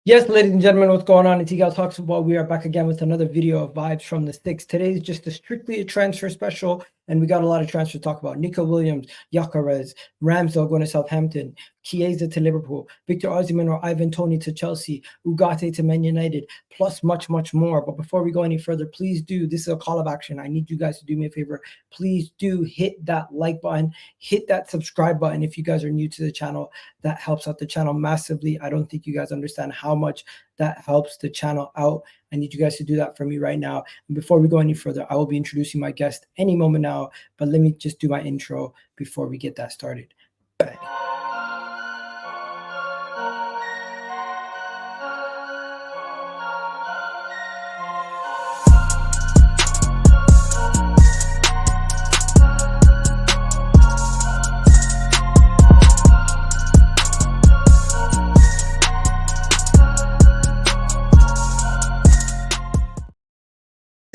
Yes, ladies and gentlemen, what's going on? It's Eagle Talks Football. We are back again with another video of vibes from the sticks. Today is just strictly a transfer special, and we got a lot of transfers to talk about. Nico Williams, Gyokeres, Ramsdale going to Southampton, Chiesa to Liverpool, Victor Osimhen or Ivan Toney to Chelsea, UGARTE to Man United, plus much, much more. But before we go any further, please do, this is a call of action. I need you guys to do me a favor. Please do hit that like button, hit that subscribe button if you guys are new to the channel. That helps out the channel massively. I don't think you guys understand how much that helps the channel out. I need you guys to do that for me right now. And before we go any further, I will be introducing my guest any moment now, but let me just do my intro before we get that started. Bang.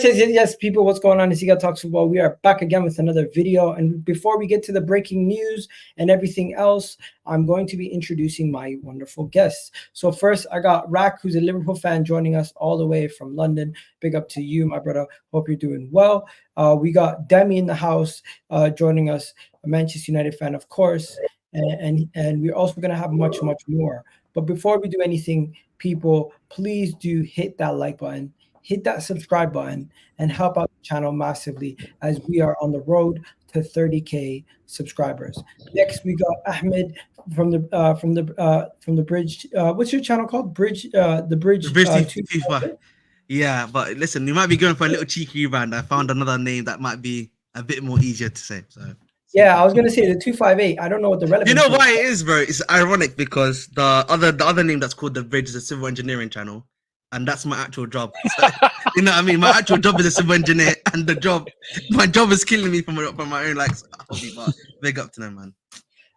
Yes, people, what's going on? It's Eagle Talks Football. We are back again with another video. And before we get to the breaking news and everything else, I'm going to be introducing my wonderful guests. So first, I got Rack, who's a Liverpool fan, joining us all the way from London. Big up to you, my brother. Hope you're doing well. We got Demi in the house joining us, a Manchester United fan, of course. And we're also going to have much, much more. But before we do anything, people, please do hit that like button, hit that subscribe button, and help out the channel massively as we are on the road to 30K subscribers. Next, we got Ahmed from the Bridge. What's your channel called? The Bridge 255. Yeah, but listen, you might be going for a little cheeky rebound. I found another name that might be a bit more easier to say. So yeah, I was gonna say the 258. I don't know what the relevance. You know why it is, bro? It's ironic because the other name that's called the Bridge is a civil engineering channel. And that's my actual job. So, you know what I mean? My actual job is a civil engineer, and my job is killing me from my own hobby. But big up to them, man.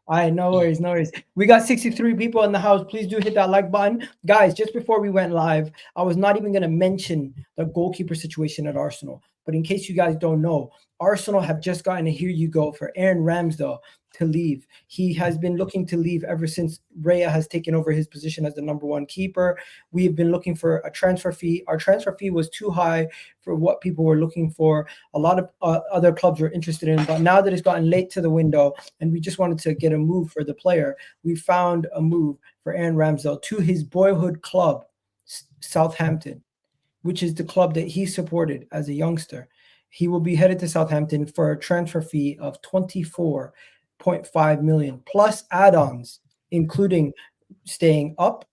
All right, no worries, no worries. We got 63 people in the house. Please do hit that like button. Guys, just before we went live, I was not even going to mention the goalkeeper situation at Arsenal. But in case you guys don't know, Arsenal have just gotten a here you go for Aaron Ramsdale to leave. He has been looking to leave ever since Raya has taken over his position as the #1 keeper. We've been looking for a transfer fee. Our transfer fee was too high for what people were looking for. A lot of other clubs were interested in, but now that it's gotten late to the window and we just wanted to get a move for the player, we found a move for Aaron Ramsdale to his boyhood club, Southampton, which is the club that he supported as a youngster. He will be headed to Southampton for a transfer fee of 24.5 million plus add-ons, including staying up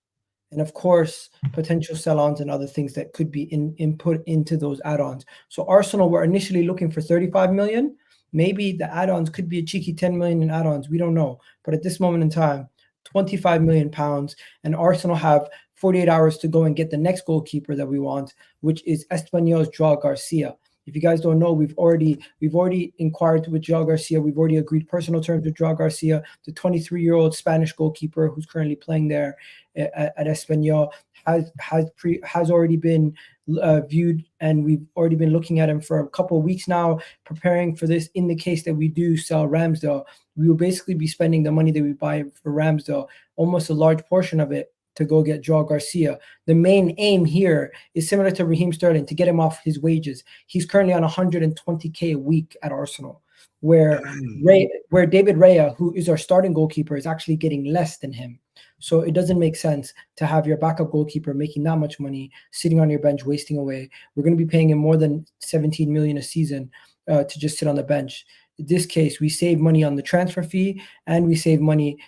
and of course potential sell-ons and other things that could be input into those add-ons. So Arsenal were initially looking for 35 million. Maybe the add-ons could be a cheeky 10 million in add-ons. We don't know. But at this moment in time, 25 million pounds, and Arsenal have 48 hours to go and get the next goalkeeper that we want, which is Espanyol's Joan Garcia. If you guys don't know, we've already inquired with Joan Garcia. We've already agreed personal terms with Joan Garcia, the 23-year-old Spanish goalkeeper who's currently playing there at Espanyol, has already been viewed, and we've already been looking at him for a couple of weeks now, preparing for this. In the case that we do sell Ramsdale, we will basically be spending the money that we buy for Ramsdale, almost a large portion of it, to go get Joan Garcia. The main aim here is similar to Raheem Sterling, to get him off his wages. He's currently on 120K a week at Arsenal, where David Raya, who is our starting goalkeeper, is actually getting less than him. So it doesn't make sense to have your backup goalkeeper making that much money, sitting on your bench, wasting away. We're going to be paying him more than 17 million a season to just sit on the bench. In this case, we save money on the transfer fee and we save money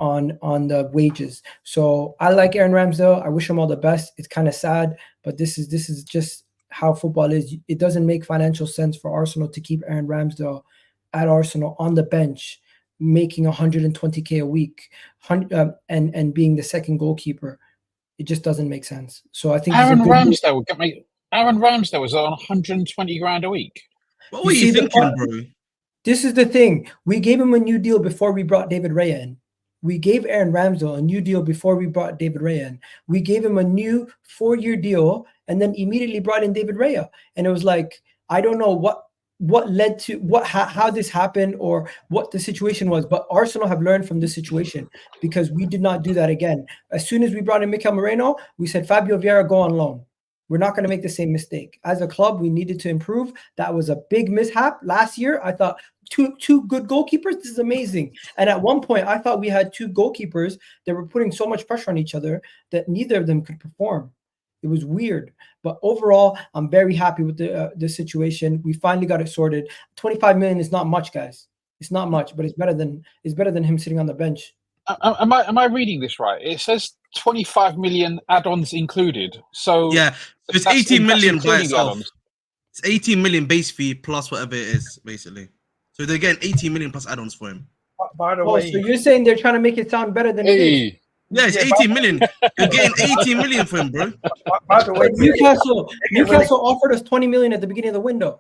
on the wages. So I like Aaron Ramsdale. I wish him all the best. It's kind of sad, but this is just how football is. It doesn't make financial sense for Arsenal to keep Aaron Ramsdale at Arsenal on the bench, making 120K a week, and being the second goalkeeper. It just doesn't make sense. So I think Aaron Ramsdale was on 120 grand a week. What were you thinking, bro? This is the thing. We gave him a new deal before we brought David Raya in. We gave Aaron Ramsdale a new deal before we brought David Raya in. We gave him a new 4-year deal and then immediately brought in David Raya. And it was like, I don't know what what led to how this happened or what the situation was, but Arsenal have learned from this situation because we did not do that again. As soon as we brought in Mikel Moreno, we said Fabio Vieira go on loan. We're not going to make the same mistake. As a club, we needed to improve. That was a big mishap last year. I thought two good goalkeepers, this is amazing. And at one point, I thought we had two goalkeepers that were putting so much pressure on each other that neither of them could perform. It was weird. But overall, I'm very happy with the situation. We finally got it sorted. 25 million is not much, guys. It's not much, but it's better than him sitting on the bench. Am I reading this right? It says 25 million add-ons included. So yeah, it's 18 million by including the itself. add-ons. It's 18 million base fee plus whatever it is, basically. So they're getting 18 million plus add-ons for him. By the way, so you're saying they're trying to make it sound better than it is? Hey, Yeah, it's 18 million. You're getting 18 million for him, bro. by the way, Newcastle offered us 20 million at the beginning of the window.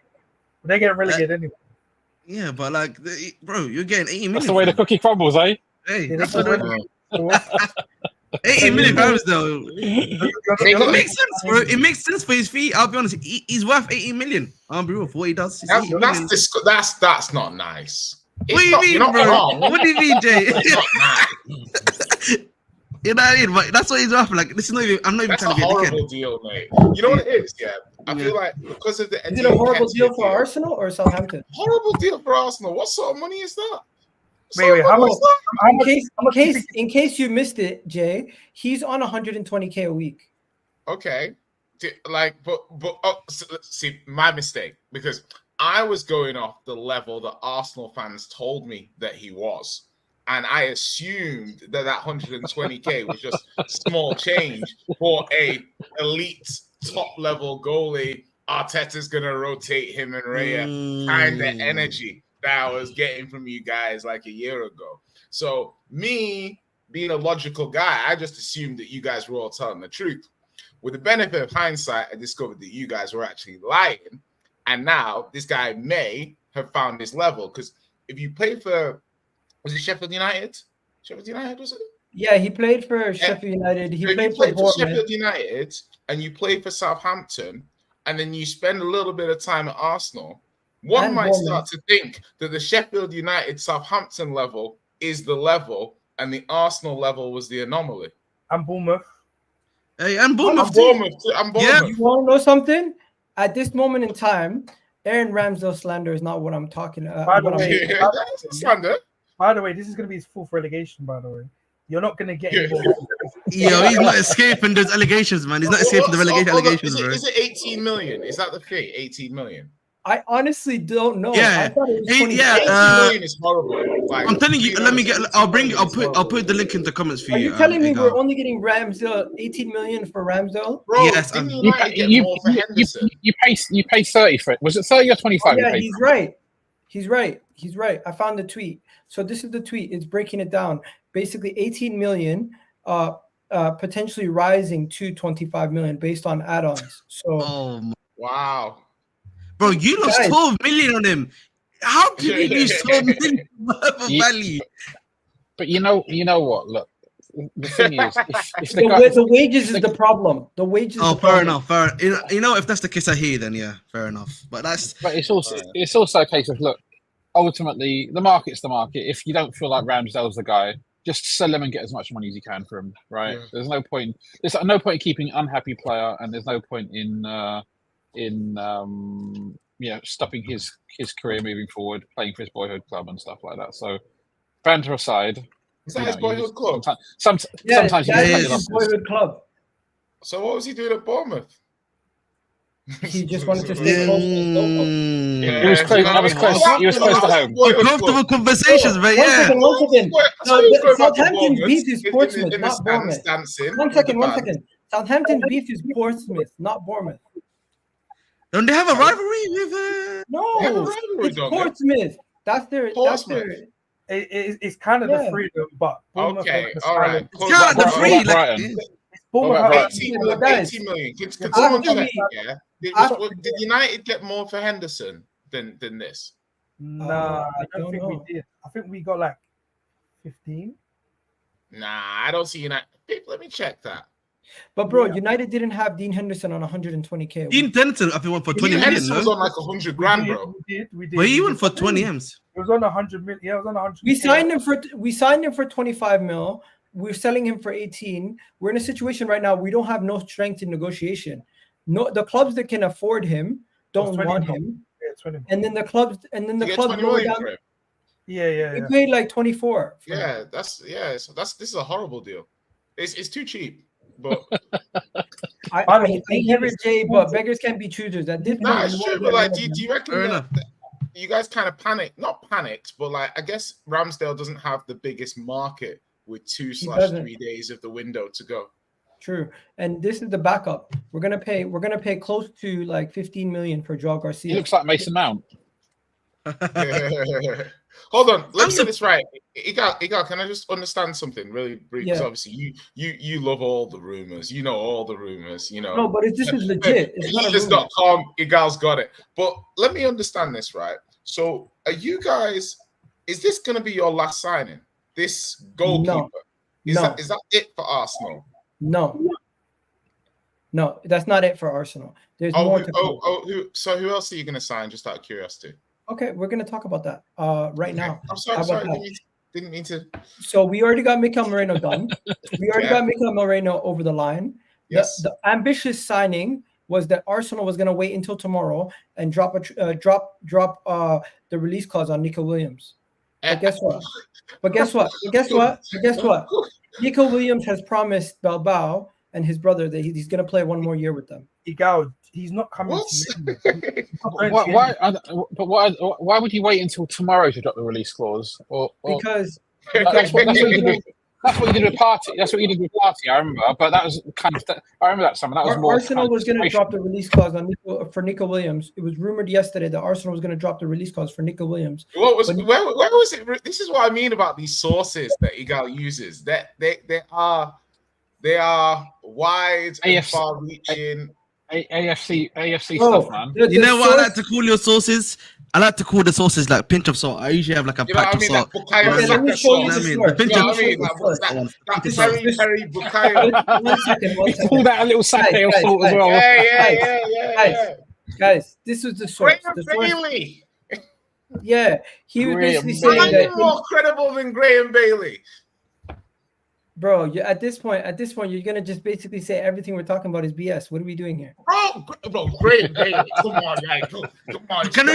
they're getting relegated anyway. Yeah, but like, bro, you're getting 18 million. that's the way the cookie crumbles, eh? Hey, Yeah, that's they're what getting 18 million pounds though. You're It not- makes sense, bro. It makes sense for his fee. I'll be honest. He's worth 18 million. I'll be real for what he does. It's 18 million. That's not nice. What do you mean, You're not bro? wrong. What do you mean, Jay? It's not nice. You know what I mean? But that's what he's worth. Like, this is not even. I'm not even That's a trying to be a horrible dickhead. deal, mate. You know what it is? Yeah, I feel like because of the Is it a horrible deal for Arsenal or Southampton? horrible deal for Arsenal. What sort of money is that? Wait, how much? How In much? case, How much? in case you missed it, Jay, he's on 120K a week. Okay, but see, my mistake, because I was going off the level that Arsenal fans told me that he was, and I assumed that 120K was just small change for a elite top level goalie. Arteta's gonna rotate him and Raya, kind of energy that I was getting from you guys like a year ago. So me being a logical guy, I just assumed that you guys were all telling the truth. With the benefit of hindsight, I discovered that you guys were actually lying. And now this guy may have found his level. Because if you play for, was it Sheffield United? Sheffield United, was it? Yeah, he played for Sheffield United. He played for Bournemouth. Sheffield United and you play for Southampton, and then you spend a little bit of time at Arsenal, one And might Bournemouth. start to think that the Sheffield United Southampton level is the level and the Arsenal level was the anomaly. And Bournemouth. Hey, and Bournemouth. I'm Bournemouth. I'm Yeah. Bournemouth. You want to know something? At this moment in time, Aaron Ramsdale slander is not what I'm talking about. By the way, Yeah, that's a slander. By the way, this is going to be his fourth relegation. By the way, you're not going to get any more. Yo, he's not escaping those allegations, man. He's not escaping the relegation allegations, bro. Is it 18 million? Is that the fee? 18 million. I honestly don't know. Yeah. I thought it was Hey, 20. yeah, 18 million is horrible. Like, I'm telling you. Let me get. I'll I'll put the link in the comments for Are you. you telling me Egal. we're only getting Ramsdale 18 million for Ramsdale? Bro, Yes, didn't and- United get more for Henderson? you pay 30 for it. Was it 30 or 25? Yeah, you paid he's for? right. He's right. He's right. I found the tweet. So this is the tweet. It's breaking it down. Basically 18 million potentially rising to 25 million based on add-ons. So Oh, my- Wow. bro, you lost Guys. 12 million on him. How did you lose 12 million worth of You- value? But you know what? Look, the thing is, if the the, guy, the wages is the problem. The wages is Oh, the fair problem. enough. You know, if that's the case I hear, then yeah, fair enough. But that's but it's also a case of, look, ultimately the market's the market. If you don't feel like Ramsdale's the guy, just sell him and get as much money as you can for him, right? Yeah. There's no point in keeping an unhappy player, and there's no point in stopping his career moving forward, playing for his boyhood club and stuff like that. So banter aside, Is that you his know, you boyhood just- club? Yeah, sometimes you that just cut is your his losses. boyhood club. So what was he doing at Bournemouth? He just wanted to stay close to his local. He was close. I was close. He was close to home. uncomfortable conversations, but One yeah. second, one second. So No, he's the going back to Southampton's Bournemouth beef is in Portsmouth, the not stands Bournemouth. dancing One with the second, one fans. second. Southampton's beef is Portsmouth, not Bournemouth. Don't they have a rivalry with? They have a No, rivalry, it's don't they? Portsmouth. That's their. Portsmouth. It's kind of Yeah. the freedom, but Bournemouth Okay, are the all right. silent- Cool. Yeah, the What free. about Like, Brighton? Bournemouth What about are- 18 Yeah, million. guys. 18 million. Can After someone check? we- Yeah. after- Did United get more for Henderson than this? Nah, I I don't don't think know. we did. I think we got like 15. Nah, I don't see United. Let me check that. But bro, Yeah. United didn't have Dean Henderson on 120k. Dean Denton, I think, went for 20 Dean million. Henderson was No? on like 100 grand, bro. We did. But he we went did. for 20 M's. It was on 100 million. Yeah, it was on 100. We signed him for 25 mil. We're selling him for 18. We're in a situation right now. We don't have no strength in negotiation. No, the clubs that can afford him don't want him. Yeah, 20. And then the clubs You get clubs 20 lower million down. for him. Yeah. He paid like 24. for him. Yeah, so this is a horrible deal. It's too cheap. But I hear it, Jay, but beggars can't be choosers. At this nah, point, it's true. But like, do you reckon Fair that enough. you guys kind of panicked? Not panicked, but like, I guess Ramsdale doesn't have the biggest market with 2/3 days of the window to go. True, and this is the backup. We're gonna pay close to like 15 million for Joao Garcia. He looks like Mason Mount. Hold on, let me get this right. Igal, can I just understand something really brief? Because Yeah. obviously you love all the rumors. You know all the rumors. You know. No, but this is legit. It's not a rumor. Heaters.com, Igal's got it. But let me understand this, right? So, are you guys? Is this going to be your last signing? This goalkeeper? Is that it for Arsenal? No, that's not it for Arsenal. There's more to come. So who else are you going to sign? Just out of curiosity. Okay, we're gonna talk about that right now. I'm sorry. Didn't mean to. So we already got Mikel Moreno done. We already got Mikel Moreno over the line. Yes. The ambitious signing was that Arsenal was gonna wait until tomorrow and drop the release clause on Nico Williams. But guess what? Nico Williams has promised Bilbao and his brother that he's gonna play one more year with them. He's not coming. Why would you wait until tomorrow to drop the release clause? Because that's what you did. That's what you did with Party. That's what you did with Party. I remember, but that was kind of. I remember that summer. That was more. Arsenal was going to drop the release clause on Nico Williams. It was rumored yesterday that Arsenal was going to drop the release clause for Nico Williams. Where was it? This is what I mean about these sources that Igal uses. That they are wide and far-reaching. AFC stuff, man. You know what I like to call your sources? I like to call the sources like pinch of salt. I usually have like a patch of salt. Let me show you the Perry Bukayo. One second. You pulled out a little sachet of salt as well. Yeah. Guys, this was the source. Graham Bailey. Yeah, he was Graham basically saying Are that. you more credible than Graham Bailey? Bro, at this point, you're gonna just basically say everything we're talking about is BS. What are we doing here? Bro, Graham Bailey. Come on, guys. Come on. Can I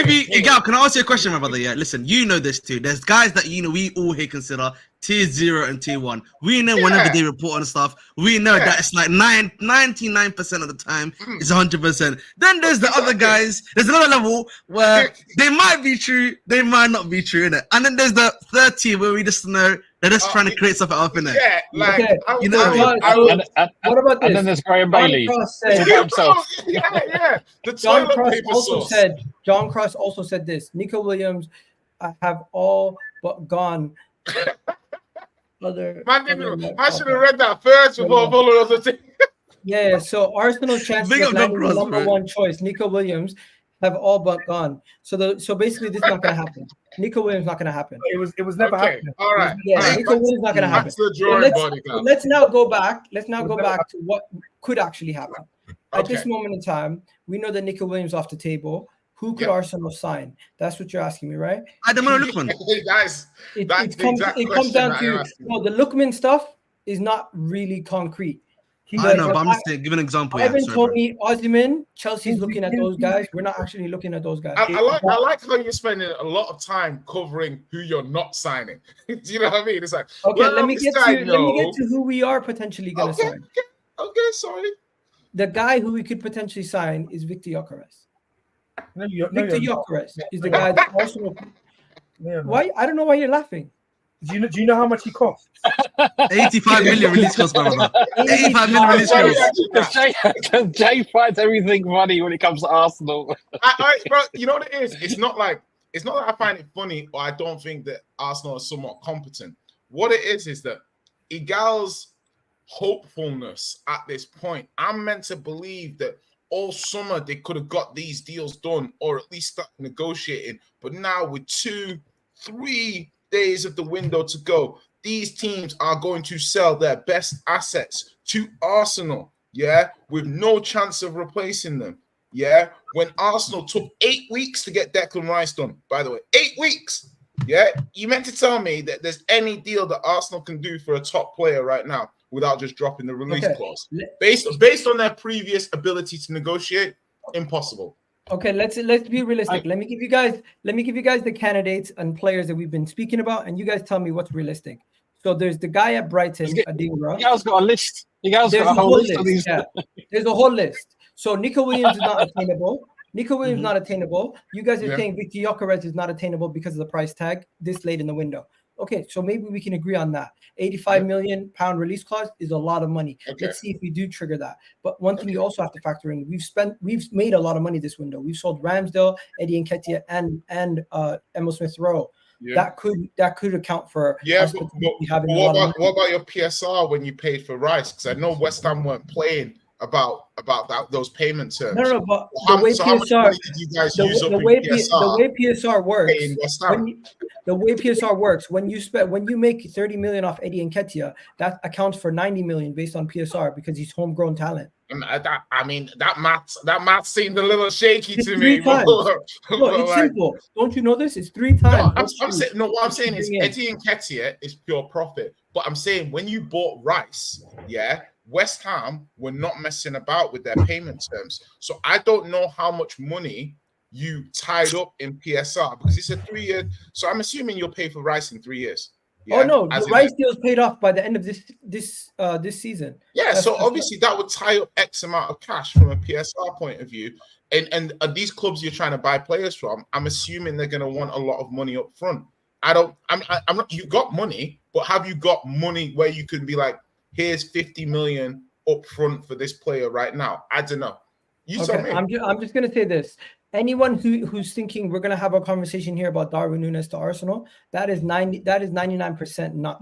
ask you a question, my brother? Yeah, listen, you know this too. There's guys that we all here consider tier 0 and tier 1. We know whenever they report on stuff, we know that it's like 99% of the time it's 100%. Then there's the other guys. There's another level where they might be true, they might not be true, innit? And then there's the third tier where we just know they're just trying to create something up in there. Yeah, like what about this? And then there's Graham Bailey. himself. The John Cross also said this. Nico Williams have all but gone. I should have read that first before following the thing. Yeah, so Arsenal's chances of landing the number one choice, Nico Williams, have all but gone. So basically, this is not going to happen. Nico Williams not going to happen. It was never happening. All right. Nico Williams not going to happen. Let's now go back. To what could actually happen. At this moment in time, we know that Nico Williams off the table. Who could Arsenal sign? That's what you're asking me, right? Ademola Lookman. It comes down to the Lookman stuff is not really concrete. I know, but I'm just saying, give an example. Toney, Osimhen, Chelsea's looking at those guys. We're not actually looking at those guys. I like how you're spending a lot of time covering who you're not signing. Do you know what I mean? It's like, okay, let me get to who we are potentially going to sign. Okay, sorry. The guy who we could potentially sign is Victor Gyokeres. Victor Gyokeres is the guy that Arsenal. Why? I don't know why you're laughing. Do you know how much he costs? 85 million release cost, brother. 85 million release cost. Jay finds everything funny when it comes to Arsenal. Bro, you know what it is? It's not that I find it funny or I don't think that Arsenal is somewhat competent. What it is that Igal's hopefulness at this point, I'm meant to believe that all summer they could have got these deals done or at least start negotiating. But now with 2-3 days of the window to go, these teams are going to sell their best assets to Arsenal, yeah, with no chance of replacing them, yeah, when Arsenal took 8 weeks to get Declan Rice done, by the way, 8 weeks, yeah, you meant to tell me that there's any deal that Arsenal can do for a top player right now without just dropping the release clause? Based on their previous ability to negotiate, impossible. Okay, let's be realistic. Let me give you guys the candidates and players that we've been speaking about, and you guys tell me what's realistic. So there's the guy at Brighton, Adingra. You guys got a list. You guys got a whole list of these. Yeah. There's a whole list. So Nico Williams is not attainable. Nico Williams not attainable. You guys are saying Victor Gyokeres is not attainable because of the price tag this late in the window. Okay, so maybe we can agree on that. 85 million pound release clause is a lot of money. Okay. Let's see if we do trigger that. But one thing you also have to factor in, we've made a lot of money this window. We've sold Ramsdale, Eddie Nketiah, and Emil Smith-Rowe. Yeah. That could account for but what about your PSR when you paid for Rice? Because I know West Ham weren't playing about those payment terms. No, but the way PSR, the way PSR works, when you make 30 million off Eddie Nketiah, that accounts for 90 million based on PSR because he's homegrown talent. That math seemed a little shaky to me. No, it's simple. Don't you know this? It's 3 times. What I'm saying is Eddie Nketiah is pure profit. But I'm saying when you bought Rice, yeah, West Ham were not messing about with their payment terms. So I don't know how much money you tied up in PSR because it's a 3-year. So I'm assuming you'll pay for Rice in 3 years. Yeah? Oh no, the Rice deal is paid off by the end of this season. Yeah, so obviously that would tie up X amount of cash from a PSR point of view. And these clubs you're trying to buy players from, I'm assuming they're going to want a lot of money up front. I'm not. You got money, but have you got money where you can be like, here's 50 million up front for this player right now? I don't know. You tell me. I'm just gonna say this. Anyone who's thinking we're gonna have a conversation here about Darwin Nunez to Arsenal, that is 99% not.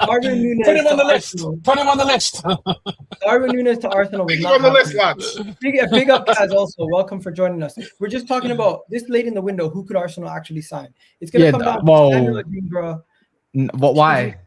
Darwin Nunez. Put him on the list. Put him on the list. Darwin Nunez to Arsenal. Put him on the list, lads. Big up, Kaz. Also, welcome for joining us. We're just talking about this late in the window. Who could Arsenal actually sign? It's gonna come down to Daniel Adingra. Why?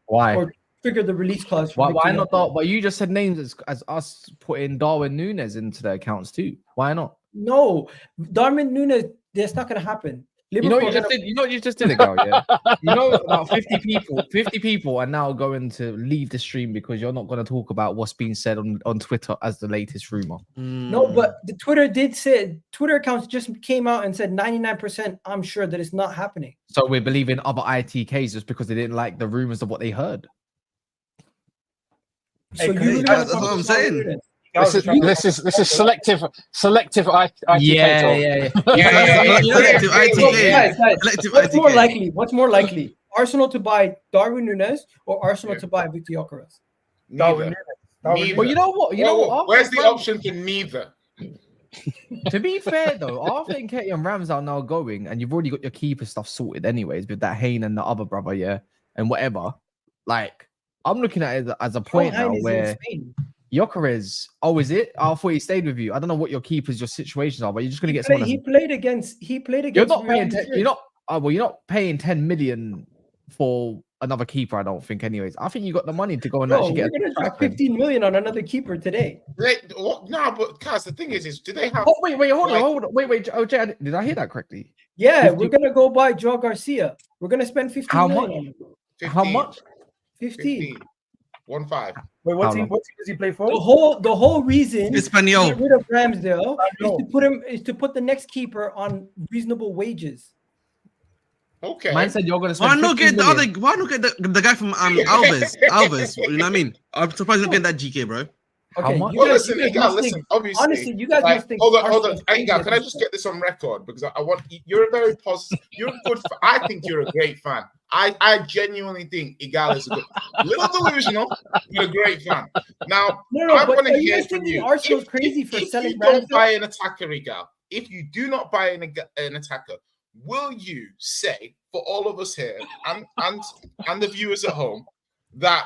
Why? Or trigger the release clause. Why not? But you just said names as us putting Darwin Nunez into the accounts too. Why not? No, Darwin Nunez. That's not going to happen. Liverpool you know what you just did it, girl. Yeah. You know about 50 people are now going to leave the stream because you're not going to talk about what's being said on Twitter as the latest rumor. No, but the Twitter accounts just came out and said 99%. I'm sure that it's not happening. So we're believing other ITKs just because they didn't like the rumors of what they heard. So that's what I'm saying. This is selective ITK. Yeah. What's more likely? Arsenal to buy Darwin Nunez or Arsenal to buy Victor Gyokeres? Neither. But you know what? Where's the option for neither? To be fair though, after Nketiah and Ramsdale are now going, and you've already got your keeper stuff sorted anyways with that Hayne and the other brother, yeah, and whatever. Like, I'm looking at it as a point now where Gyokeres. Oh, is it? I thought he stayed with you. I don't know what your situations are, but you're just gonna get someone. He played against. You're not paying. You're not paying 10 million for another keeper. I don't think. Anyways, I think you got the money to go and actually get. We're gonna drop 15 million on another keeper today. No, but Kaz, the thing is, do they have? Oh, hold on. Wait. Oh, Jay, did I hear that correctly? Yeah, 50... we're gonna go buy Joe Garcia. We're gonna spend 15 million. How much? 15. 1-5. Wait, what team does he play for? The whole reason Espanol. to get rid of Ramsdale is to put the next keeper on reasonable wages. Okay. Mine said you're gonna spend. Why not get the guy from Alves? You know what I mean? I'm surprised you're not getting that GK, bro. Okay. Well, listen. Obviously, honestly, you guys must think. Hold on. Hey, guys, can I just get this on record? Because I want. You're a very positive. You're a good. I think you're a great fan. I genuinely think Igal is a little delusional. You're a great fan. Now, I want to hear from you. Arsenal's crazy for selling. If you don't buy an attacker, Igal, if you do not buy an attacker, will you say for all of us here and the viewers at home that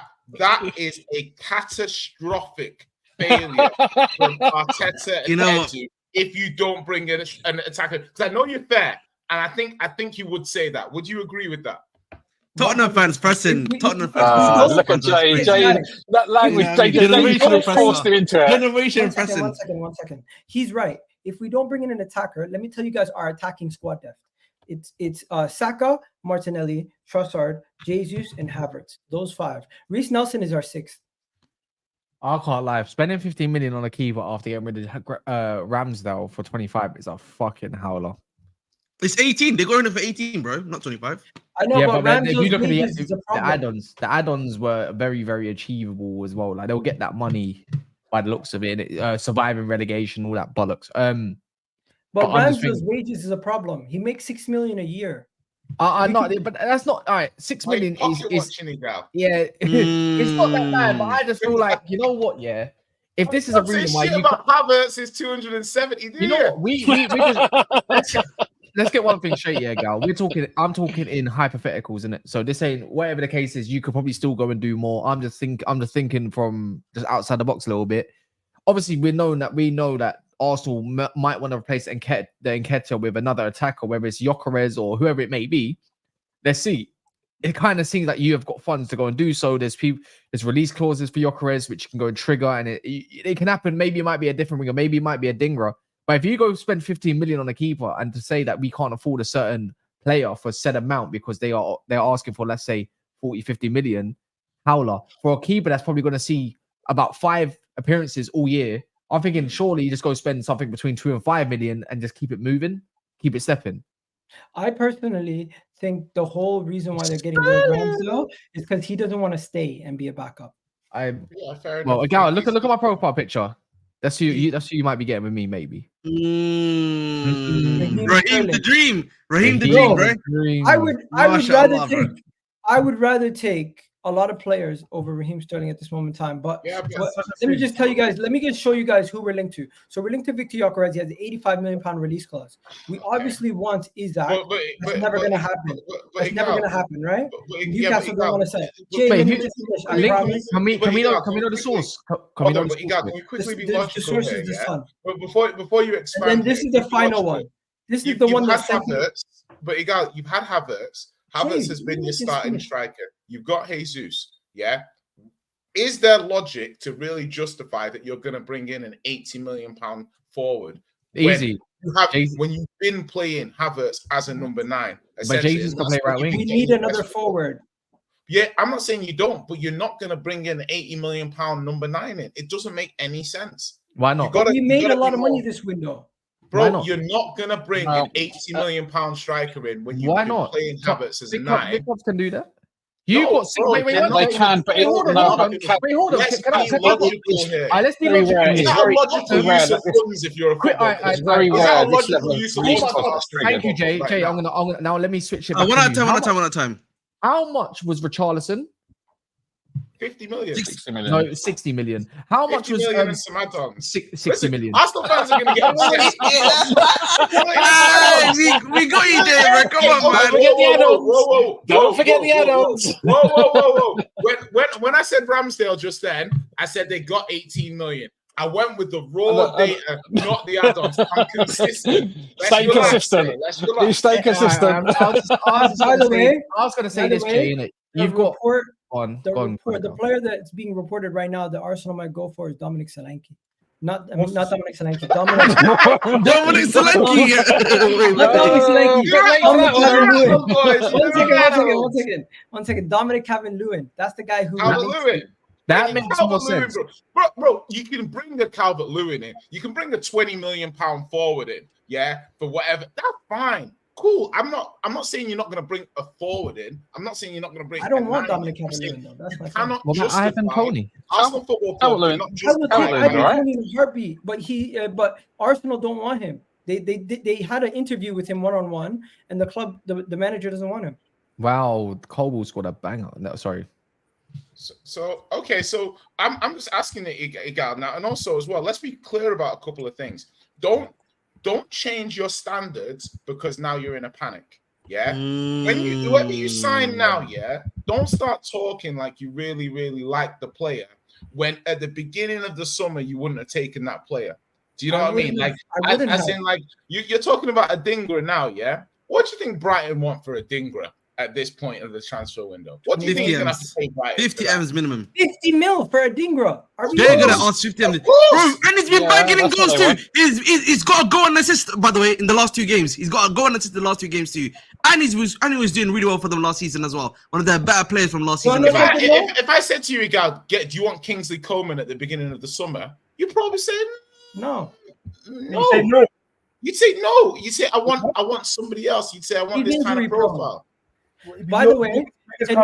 is a catastrophic failure from Arteta? You know what? If you don't bring in an attacker, because I know you're fair, and I think you would say that. Would you agree with that? Tottenham fans pressing. Tottenham fans pressing. Look at Jay. Jay, that language. Yeah, They forced him into it. Generation pressing. One second. He's right. If we don't bring in an attacker, let me tell you guys our attacking squad depth. It's Saka, Martinelli, Trossard, Jesus, and Havertz. Those 5. Reece Nelson is our 6th. I can't lie. Spending 15 million on a keeper after getting rid of Ramsdale for 25 is a fucking howler. It's 18. They're going in for 18, bro. Not 25. I know, Yeah, but but if you look at wages is a the problem. add-ons were very, very achievable as well. Like they'll get that money by the looks of it. Surviving relegation, all that bollocks. But I'm just Ramsdale's thinking- wages is a problem. He makes 6 million a year. I'm not, but that's not all right. 6 million is watching it now. yeah, it's not that bad. But I just feel like, you know what? Yeah, if this is a reason why you about Havertz is 270, you know what? We just let's get one thing straight, yeah, Gal. I'm talking in hypotheticals, isn't it? So this ain't whatever the case is. You could probably still go and do more. I'm just thinking from just outside the box a little bit. Obviously, we know that Arsenal might want to replace Nketiah with another attacker, whether it's Gyokeres or whoever it may be. Let's see. It kind of seems like you have got funds to go and do so. There's release clauses for Gyokeres, which you can go and trigger, and it can happen. Maybe it might be a different winger, maybe it might be a Dingra. But if you go spend 15 million on a keeper and to say that we can't afford a certain player for a set amount because they're asking for, let's say, 40, 50 million, howler. For a keeper that's probably going to see about 5 appearances all year, I'm thinking surely you just go spend something between 2 and 5 million and just keep it moving, keep it stepping. I personally think the whole reason why they're getting rid of Ramsdale is because he doesn't want to stay and be a backup. Fair Well, enough. Gal, look at my profile picture. That's who you might be getting with me, maybe. Raheem the dream. Raheem the Bro, dream, bro. I would rather take a lot of players over Raheem Sterling at this moment in time. But let me just tell you guys, let me just show you guys who we're linked to. So we're linked to Victor Gyokeres. He has an £85 million release clause. We obviously want Isaac. That's never going to happen. That's never going to happen, right? Newcastle don't want to say. Can we know the source? Can we know Can we quickly be logical here? The Sun. But before you expand, and this is the final one. This is the one that's Havertz. But Igal, you've had Havertz. Havertz has been your starting striker. You've got Jesus. Yeah. Is there logic to really justify that you're going to bring in an £80 million forward? Easy. When you've been playing Havertz as a number 9. But Jesus can play right wing. We need another forward. Yeah, I'm not saying you don't, but you're not going to bring in an £80 million number 9 in. It doesn't make any sense. Why not? We made a lot of money this window. Bro, you're not going to bring an £80 million striker in when you're playing Havertz as a 9. Big clubs can do that. You got wait, they can, but hold on. Let's be logical here. Let's be logical. It's not a logical use of funds if you're a football. It's very rare. Thank you, Jay. Jay, I'm gonna now let me switch it. One at a time. How much was Richarlison? 50 million. 60 million. No, 60 million. How much was some add-ons? 60 million. Arsenal fans are going to get upset. We got you there, bro. Come on, man. Don't forget the add-ons. Whoa. When I said Ramsdale just then, I said they got 18 million. I went with the raw data, not the add-ons. I'm consistent. Stay consistent. You stay consistent. By the way, I was going to say this, Jay. You've got the player that's being reported right now that Arsenal might go for is Dominic Solanke. Not Dominic Solanke. Dominic Solanke. One second. Dominic Calvert-Lewin. That's the guy who. Calvert-Lewin. That makes more sense. Bro, you can bring a Calvert-Lewin in. You can bring a £20 million forward in. Yeah, for whatever. That's fine. Cool. I'm not saying you're not going to bring a forward in. I'm not saying you're not going to bring. I don't want Dominic Calvert-Lewin though. That's my point. Well, I have Toney. Arsenal Football Club. I have Toney in a heartbeat, but Arsenal don't want him. They had an interview with him one-on-one, and the club, the manager doesn't want him. Wow, Colwell scored a banger. No, sorry. So I'm just asking it, Igal, now, and also as well. Let's be clear about a couple of things. Don't change your standards because now you're in a panic. Yeah. Whether you sign now, yeah, don't start talking like you really, really like the player when at the beginning of the summer you wouldn't have taken that player. Do you know what I mean? Like, as in, like you're talking about a Dingra now, yeah. What do you think Brighton want for a Dingra? at this point of the transfer window? What do you 50 think he's gonna have M's. to pay Brighton? 50 M's minimum. 50 mil for a Dingra. Are we They're gonna serious? ask 50 M's. Of course. Bro, and he's been Yeah, bagging in that's what goals they too. want. He's got a goal and assist, by the way, in the last 2 games. He's got a goal and assist in the last 2 games too. And he was doing really well for them last season as well. One of their better players from last season. No, as well. If I said to you, Gal, do you want Kingsley Coman at the beginning of the summer? You'd probably say No. no. You say no. You'd say no. You'd say I want somebody else. You'd say I want He's this kind injury of prone. profile. By the way, can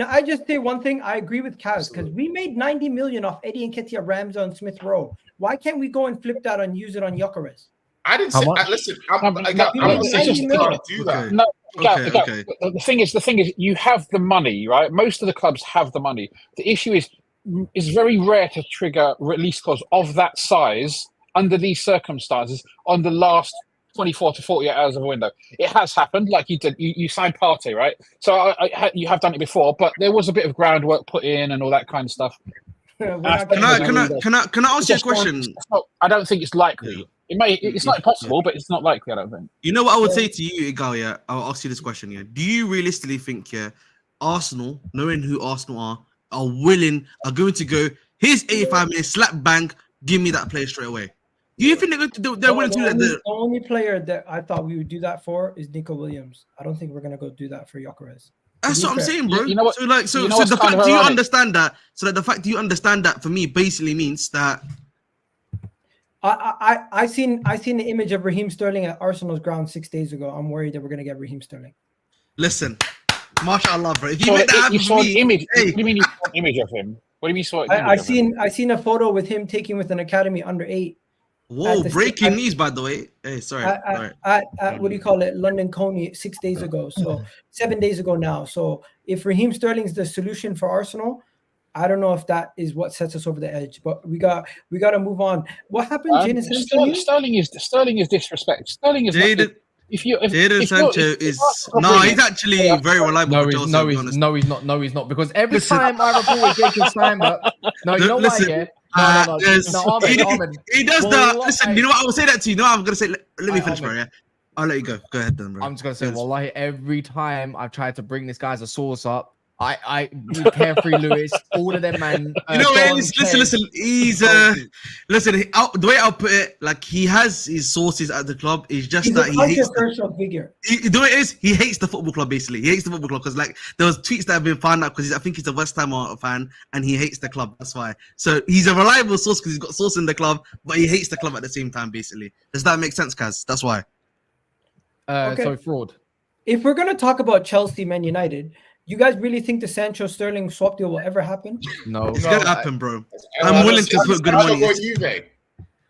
I just say one thing? I agree with Kaz because we made 90 million off Eddie Nketiah, Ramsdale, and Smith Rowe. Why can't we go and flip that and use it on Gyökeres? I didn't How say. much? Listen, No, I'm no, not no, saying it's you just- can't do that. Okay. No, Okay. the thing is, you have the money, right? Most of the clubs have the money. The issue is, it's very rare to trigger release clause of that size under these circumstances on the last 24 to 48 hours of a window. It has happened, like you did. You signed Partey, right? So you have done it before, but there was a bit of groundwork put in and all that kind of stuff. We're not Can getting I that. ask you a question? I don't think it's likely. Yeah. It's not impossible, but it's not likely. I don't think. You know what I would say to you, Igal, yeah? I'll ask you this question, yeah. Do you realistically think, yeah, Arsenal, knowing who Arsenal are going to go, here's 85 minutes, slap bang, give me that player straight away? Do you think they're going to do? They're willing to do that? The only player that I thought we would do that for is Nico Williams. I don't think we're gonna go do that for Gyökeres. That's what I'm saying, bro. You know what- So like, so you know the what's kind fact of do you ironic? understand that? So that the fact do you understand that for me basically means that I seen the image of Raheem Sterling at Arsenal's ground 6 days ago. I'm worried that we're gonna get Raheem Sterling. listen, mashallah, bro. If you So make that happen you for saw an me, image. hey, What do you mean you saw an image of him? What do you mean you saw an image I of him? seen a photo with him taking with an academy under 8 whoa, the- breaking at- news, by the way. Hey, sorry. at what do you call it, London Coney 6 days ago. So 7 days ago now. So if Raheem Sterling's the solution for Arsenal, I don't know if that is what sets us over the edge. But we got to move on. What happened, Jadon Sancho? Sterling is disrespect. Sterling is Jadon not, Jadon Sancho is he's actually very reliable. No, for he's, Chelsea, no, to be he's, honest. no, he's not. No, he's not. Because every Listen. time I report Jadon Sancho, no, you know Listen, why? Yeah. No, yes. Ahmed. He does Well, that. like- Listen, you know what? I will say that to you. No, I'm gonna say. Let me Alright, finish, bro. Ahmed. Yeah, I'll let you go. Go ahead, then, bro. I'm just gonna say, Yes. wallahi, every time I've tried to bring this guy's a source up, I Carefree Lewis, all of them, man. You know, John, listen. He's listen. The way I'll put it, like he has his sources at the club. It's just He's that a he hates. controversial figure. The way it is, he hates the football club. Basically, he hates the football club because, like, there was tweets that have been found out because I think he's a West Ham fan and he hates the club. That's why. So he's a reliable source because he's got source in the club, but he hates the club at the same time. Basically, does that make sense, Kaz? That's why. Okay. So fraud. If we're gonna talk about Chelsea, Man United, you guys really think the Sancho Sterling swap deal will ever happen? No, It's no, gonna happen, bro. And I'm I willing don't- to put good I don't money. go Juve.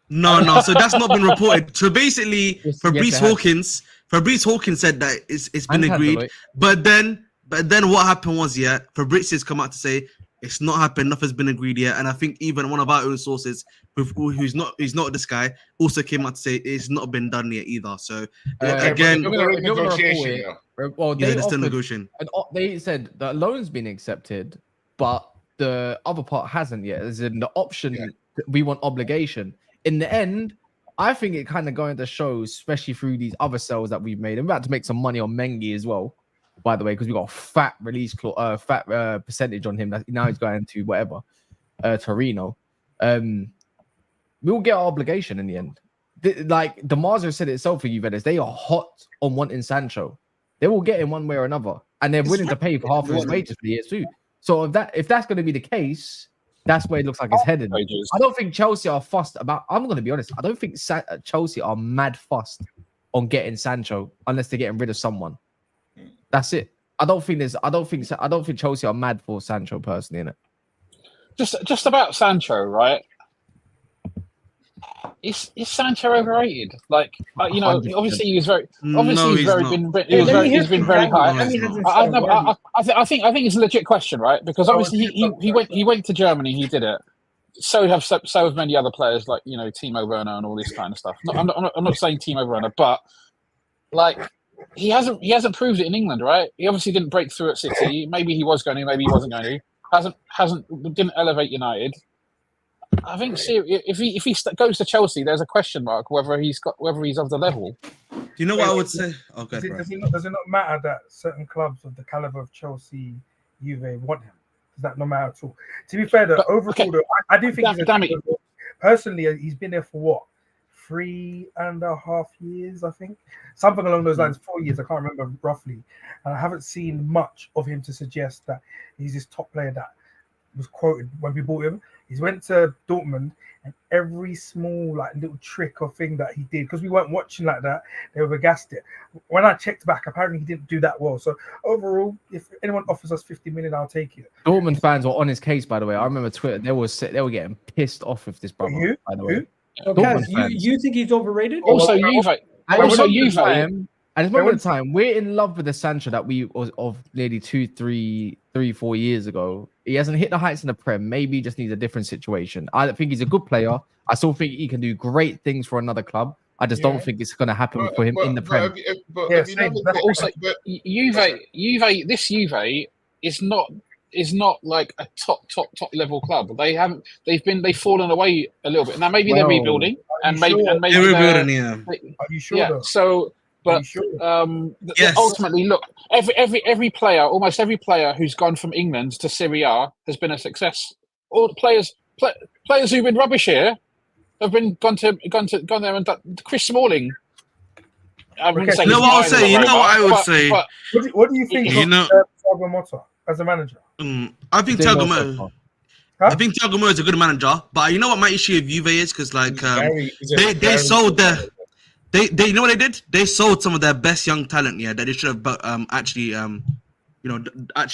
No. So that's not been reported. So basically, Yes, Fabrice it has. Hawkins said that it's been And agreed. Deloitte. But then what happened was, yeah, Fabrizio's come out to say it's not happened, nothing's been agreed yet. And I think even one of our own sources, who's not this guy, also came out to say it's not been done yet either. So again, but They're in if you're gonna negotiation, report though. well, yeah, they they're still offered, negotiating. they said the loan's been accepted, but the other part hasn't yet. As in the option, we want obligation. In the end, I think it kind of going to show, especially through these other sales that we've made. And we're about to make some money on Mengi as well, by the way, because we got a fat release fat percentage on him. That now he's going to whatever, Torino. We'll get our obligation in the end. Like Damaso said it itself for Juventus, they are hot on wanting Sancho. They will get him one way or another, and they're willing to pay for half of his wages for the year too. So if that's going to be the case, that's where it looks like it's headed. Wages. I don't think Chelsea are fussed about. I'm going to be honest. I don't think Chelsea are mad fussed on getting Sancho unless they're getting rid of someone. That's it. I don't think Chelsea are mad for Sancho personally, innit? Just about Sancho, right? Is Sancho overrated? Like, you know, 100%. obviously he's very, No, obviously he's not. he's been very high. Let me hear from I think it's a legit question, right? Because obviously he went to Germany, he did it. So have many other players, like, you know, Timo Werner and all this kind of stuff. I'm not saying Timo Werner, but like he hasn't proved it in England, right? He obviously didn't break through at City. Maybe he was going to, maybe he wasn't going to. Didn't elevate United. I think if he goes to Chelsea, there's a question mark whether he's of the level. Do you know what I would say? Okay, Does it not matter that certain clubs of the caliber of Chelsea, Juve want him? Does that not matter at all? To be fair, though, overall, though, I do think personally, he's been there for what? 3.5 years, I think. Something along those lines, 4 years, I can't remember roughly. And I haven't seen much of him to suggest that he's this top player that was quoted when we bought him. He's went to Dortmund, and every small little trick or thing that he did, because we weren't watching like that, they overgassed it. When I checked back, apparently he didn't do that well. So overall, if anyone offers us 50 million, I'll take it. Dortmund fans were on his case, by the way. I remember Twitter; they were getting pissed off with this brother. By the way, okay, you think he's overrated? Also, Juve. At this moment in time, we're in love with the Sancho that we was of nearly 4 years ago. He hasn't hit the heights in the Prem. Maybe he just needs a different situation. I think he's a good player. I still think he can do great things for another club. I just don't think it's going to happen for him in the Prem. Juve, this Juve is not like a top level club. They've fallen away a little bit. Now maybe they're rebuilding and maybe they're rebuilding. Yeah. Are you sure? Yeah. Though? So. But yes. Ultimately, look, every player, almost every player who's gone from England to Serie A has been a success. All the players who've been rubbish here have gone there and done. Chris Smalling. I wouldn't say You know what I'll say? You know what I would say? What do you think of Thiago Motta as a manager? I think Thiago Motta. I think Thiago Motta is a good manager, but you know what my issue with Juve is? Because they sold their. They you know what they did? They sold some of their best young talent, that they should have actually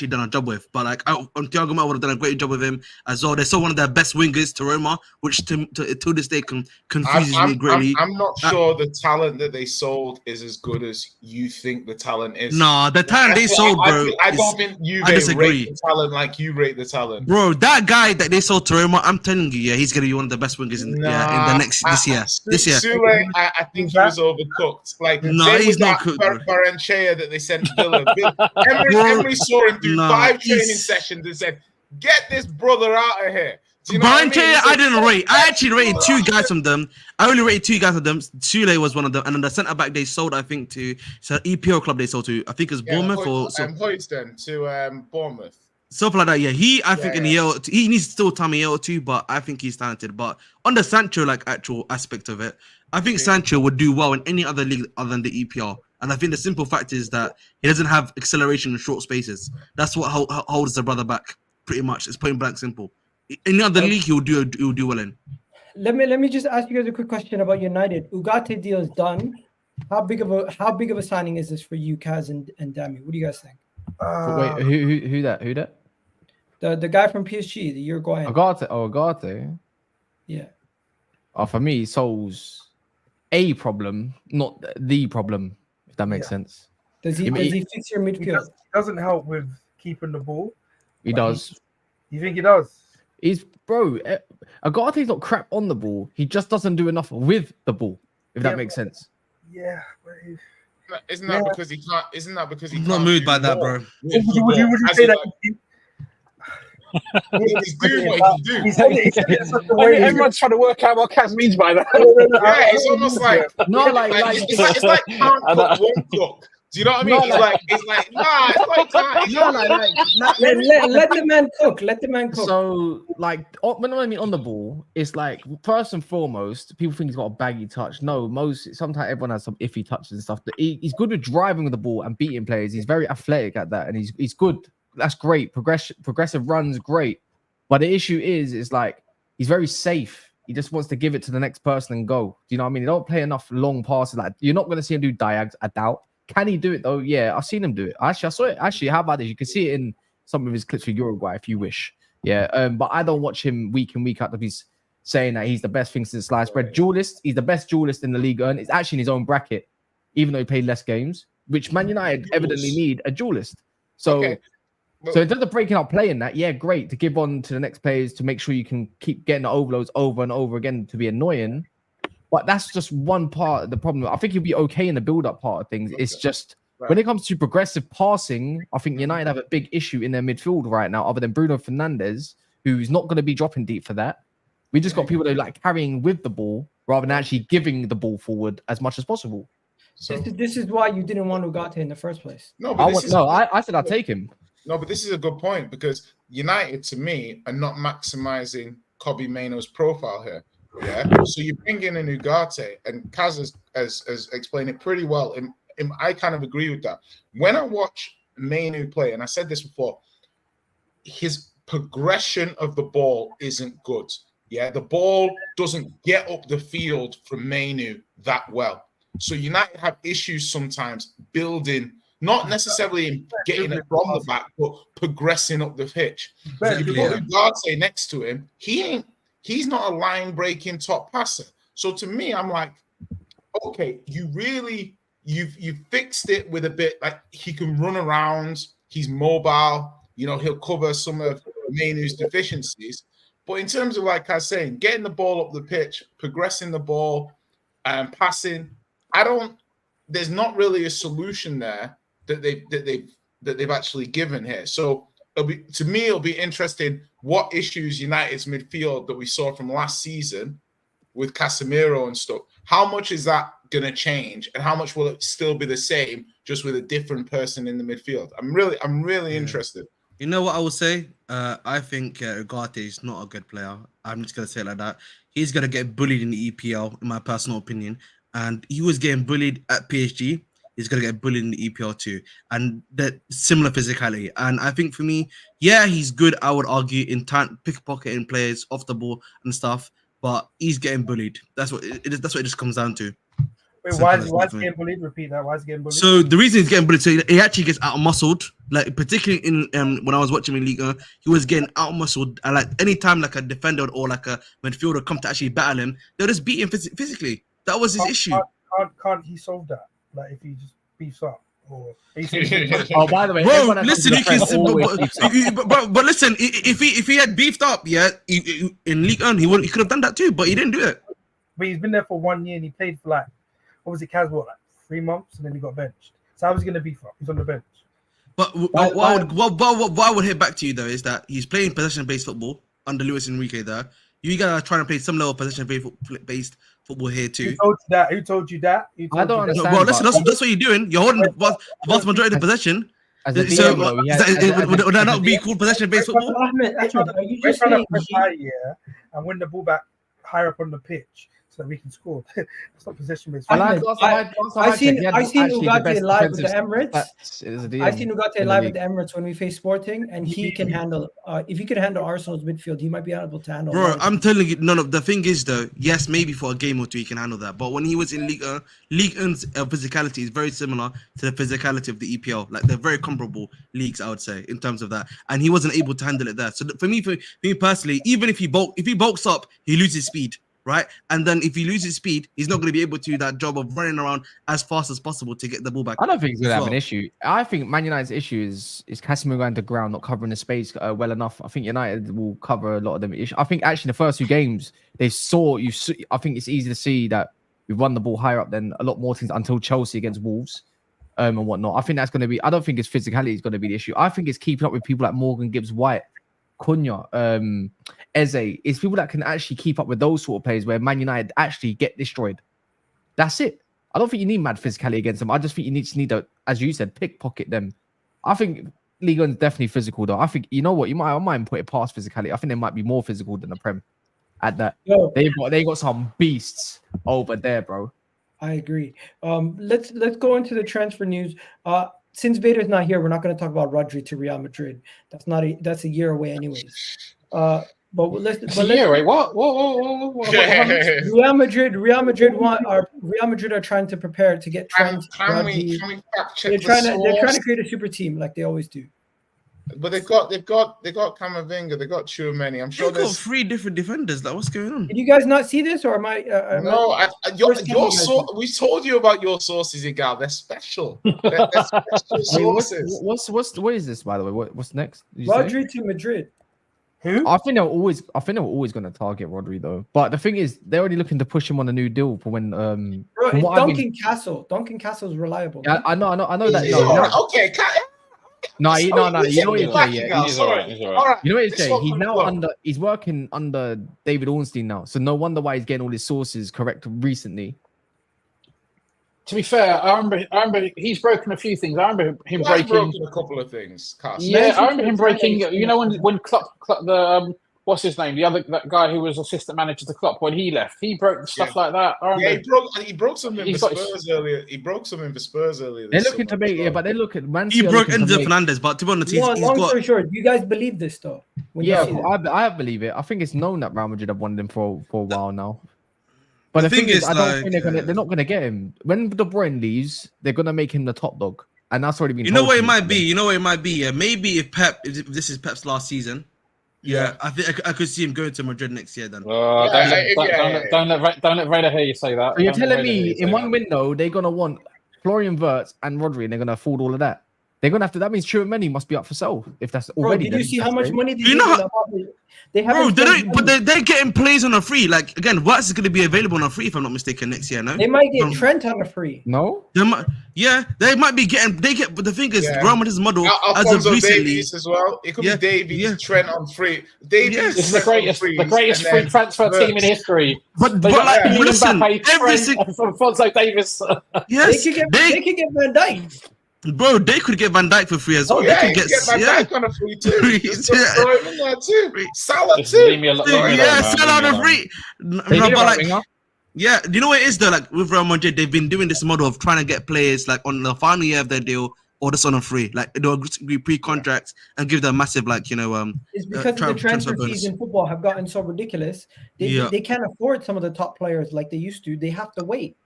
done a job with. But Thiago Motta would have done a great job with him as well. They sold one of their best wingers to Roma, which to this day confuses me greatly. I'm not sure the talent that they sold is as good as you think the talent is. No, the talent they sold, bro. I don't think you rate the talent like you rate the talent, bro. That guy that they sold to Roma, I'm telling you, he's gonna be one of the best wingers in the next this year. Sule, I think he was overcooked. He's not cooked. Baranchea that they sent Villa. Emery saw him do 5 training sessions and said, "Get this brother out of here." Do you know I didn't rate. I actually rated 2 guys from them. I only rated 2 guys from them. Sule was one of them, and then the centre back they sold, I think, to an EPL club they sold to. I think it's Bournemouth Hoyston to Bournemouth. Something like that, yeah. He needs still time a year or 2, but I think he's talented. But on the Sancho actual aspect of it, I think Sancho would do well in any other league other than the EPL. And I think the simple fact is that he doesn't have acceleration in short spaces. That's what holds the brother back, pretty much. It's plain blank simple. Any other league he'll do well in. Let me just ask you guys a quick question about United. UGARTE deal is done. How big of a signing is this for you, Kaz and Dami? What do you guys think? Wait, who that? The guy from PSG, the Uruguayan. UGARTE. Yeah. For me, he solves a problem, not the problem. If that makes sense. Does he fix your midfield? He doesn't help with keeping the ball. He does. You think he does? UGARTE's not crap on the ball. He just doesn't do enough with the ball. If that makes sense. Yeah. Isn't that because he can't? Isn't that because he's not moved by that, bro? Would you say that? He's doing what he can do. Everyone's trying to work out what Kaz means by that. Yeah, it's almost like it's like can't cook, won't cook. Do you know what I mean? It's like let the man cook. Let the man cook. So, when I mean on the ball, it's like first and foremost, people think he's got a baggy touch. No, sometimes everyone has some iffy touches and stuff. But he's good with driving with the ball and beating players. He's very athletic at that, and he's good. That's great. Progressive runs, great. But the issue is he's very safe. He just wants to give it to the next person and go. Do you know what I mean? He don't play enough long passes. You're not going to see him do diags. I doubt. Can he do it though? Yeah, I've seen him do it. Actually, I saw it. Actually, how about this? You can see it in some of his clips for Uruguay if you wish. Yeah, but I don't watch him week in, week out if he's saying that he's the best thing since sliced bread. Duelist, he's the best duelist in the league. It's actually in his own bracket, even though he played less games, which Man United evidently need a duelist. So in terms of breaking out playing that, yeah, great to give on to the next players to make sure you can keep getting the overloads over and over again to be annoying. But that's just one part of the problem. I think he'll be okay in the build-up part of things. It's just when it comes to progressive passing, I think United have a big issue in their midfield right now, other than Bruno Fernandes, who's not going to be dropping deep for that. We just got people that are like carrying with the ball rather than actually giving the ball forward as much as possible. So This is why you didn't want UGARTE in the first place. no, but I said I'd take him. No, but this is a good point because United, to me, are not maximizing Kobbie Mainoo's profile here. Yeah, so you bring in an UGARTE, and Kaz has explained it pretty well. And I kind of agree with that. When I watch Mainoo play, and I said this before, his progression of the ball isn't good. Yeah, the ball doesn't get up the field from Mainoo that well. So United have issues sometimes building. Not necessarily in getting it from the back, but progressing up the pitch. So you put UGARTE next to him, he's not a line breaking top passer. So to me, I'm like, okay, you've fixed it with a bit like he can run around, he's mobile, he'll cover some of Mainoo's deficiencies. But in terms of, like I was saying, getting the ball up the pitch, progressing the ball, and passing, there's not really a solution there that they've actually given here. So it'll be interesting what issues United's midfield that we saw from last season with Casemiro and stuff. How much is that going to change, and how much will it still be the same, just with a different person in the midfield? I'm really interested. You know what I will say? I think UGARTE is not a good player. I'm just gonna say it like that. He's gonna get bullied in the EPL, in my personal opinion. And he was getting bullied at PSG. He's gonna get bullied in the EPL too, and that similar physicality. And I think for me, yeah, he's good. I would argue in pickpocketing players off the ball and stuff, but he's getting bullied. That's what it is. That's what it just comes down to. Wait, why is he getting bullied? Repeat that. Why is he getting bullied? So the reason he's getting bullied, so he actually gets out muscled. Like particularly in when I was watching in Liga, he was getting out muscled. And like anytime like a defender or like a midfielder come to actually battle him, they'll just beat him physically. That was his issue. Can't he solve that? Like if he just beefs up. Or oh, by the way, bro, listen, but listen, if he had beefed up, in League One, he could have done that too, but he didn't do it. But he's been there for 1 year and he played for like, what was it, Kaz, like 3 months, and then he got benched. So how was he going to beef up? He's on the bench. But what I would hit back to you though is that he's playing possession-based football under Luis Enrique. There, you guys are trying to play some level of possession-based football here too. Who told you that? I don't understand. Well, listen, that's what you're doing. You're holding the vast majority of the possession. As a DM, would that not be called possession-based football? Ahmed, are you We're just trying saying to press high, and win the ball back higher up on the pitch so that we can score. It's not possession-based. Ahmed, I seen UGARTE live with the Emirates. I seen UGARTE live with the Emirates when we faced Sporting, and he can handle. If he could handle Arsenal's midfield, he might be able to handle. Bro, I'm telling you, the thing is though, yes, maybe for a game or two he can handle that, but when he was in Ligue 1's physicality is very similar to the physicality of the EPL. Like they're very comparable leagues, I would say, in terms of that, and he wasn't able to handle it there. So for me personally, even if he bulks up, he loses speed. Right, and then if he loses speed, he's not going to be able to do that job of running around as fast as possible to get the ball back. I don't think he's going to have an issue. I think Man United's issue is Casemiro going to ground, not covering the space well enough. I think United will cover a lot of them. I think actually the first 2 games they saw you. I think it's easy to see that we've won the ball higher up than a lot more teams until Chelsea against Wolves and whatnot. I think that's going to be. I don't think it's physicality is going to be the issue. I think it's keeping up with people like Morgan Gibbs-White, Cunha, Eze. It's people that can actually keep up with those sort of players where Man United actually get destroyed. That's it. I don't think you need mad physicality against them. I just think you need to, as you said, pickpocket them. I think Ligue 1 is definitely physical though. I think, you know what, I might put it past physicality. I think they might be more physical than the Prem at that. They got some beasts over there, bro. I agree. Let's go into the transfer news. Since Vader's not here, we're not going to talk about Rodri to Real Madrid. That's a year away, anyways. But let's wait, what? Whoa. Real Madrid are trying to prepare to get Trent. Can we fact check? They're trying to create a super team like they always do. But they've got Camavinga, they've got Tchouameni. I'm sure they've got 3 different defenders. Like, what's going on? Did you guys not see this, or am I? No, we told you about your sources, Igal. They're special. They're special sources. What is this, by the way? What's next? Rodri to Madrid. Who? I think they were always going to target Rodri though. But the thing is, they're already looking to push him on a new deal for when. Bro, it's Duncan Castle. Duncan Castle's reliable. Yeah, I know that. No. Okay, No, you know what it is, He's Jay, yeah. He's all right. All right. You know what it is, This Jay? one He's comes now up. he's working under David Ornstein now. So no wonder why he's getting all his sources correct recently. To be fair, I remember he's broken a few things. I remember him I've breaking. broken a couple of things, Cass. Yeah, I remember him 19% breaking. is- You know when Klopp the what's his name? That guy who was assistant manager to Klopp when he left, he broke stuff like that. I Yeah, remember. he broke something He's for got- Spurs earlier. He broke something for Spurs earlier. They're this looking to summer make as well. but they look at Man He City are broke looking to Enzo make- Fernandez, but to be honest, he's Long got. story short, do you guys believe this though? When you Yeah, see it? I believe it. I think it's known that Real Madrid have wanted him for a while now. But The the thing thing is, is, I don't like, think they're not gonna get him. When De Bruyne leaves, they're gonna make him the top dog, and that's already been. You know told what to it me might by be. them. You know what it might be. Yeah, maybe if this is Pep's last season. Yeah, I think I could see him going to Madrid next year. Then Don't let Raider hear you say that. So you're Don't let telling Raider hear me you say in one that. window they're gonna want Florian Wirtz and Rodri, and they're gonna afford all of that. They're gonna have to. That means Tchouaméni must be up for sale if that's Bro, already. did you then. see how That's much great. money they You know gave how- in Mbappe? They bro, haven't they spent don't. But money. they're getting plays on a free. Like again, Wirtz is going to be available on a free if I'm not mistaken next year. No, They might get From- Trent on a free. No, They might, yeah, they might be getting. They get, but the thing is, Yeah. Real Madrid's model as of Alfonso recently. Davies as well. It could Yeah, be Davies, yeah. Trent on free. Davies, Yes. This is the Trent on greatest frees, and free then transfer team in Wirtz. history. But They got like, Kylian listen, Mbappe, every Trent, Alfonso Davies. yes, They could get Van Dijk. bro, they could get Van Dijk for free as well. Oh They yeah, could you get, get Van yeah, Dijk on a free too. Free, Just yeah. throw him in there too. Salah Just too. leave me alone, yeah, man. sell out Leave a me free. they No, need a but right like, winger. yeah, do you know what it is though? Like with Real Madrid, they've been doing this model of trying to get players like on the final year of their deal or just on a free. Like they'll agree pre-contracts and give them massive, like It's because tra- the transfer bonus. fees in football have gotten so ridiculous. Yeah. They can't afford some of the top players like they used to. They have to wait.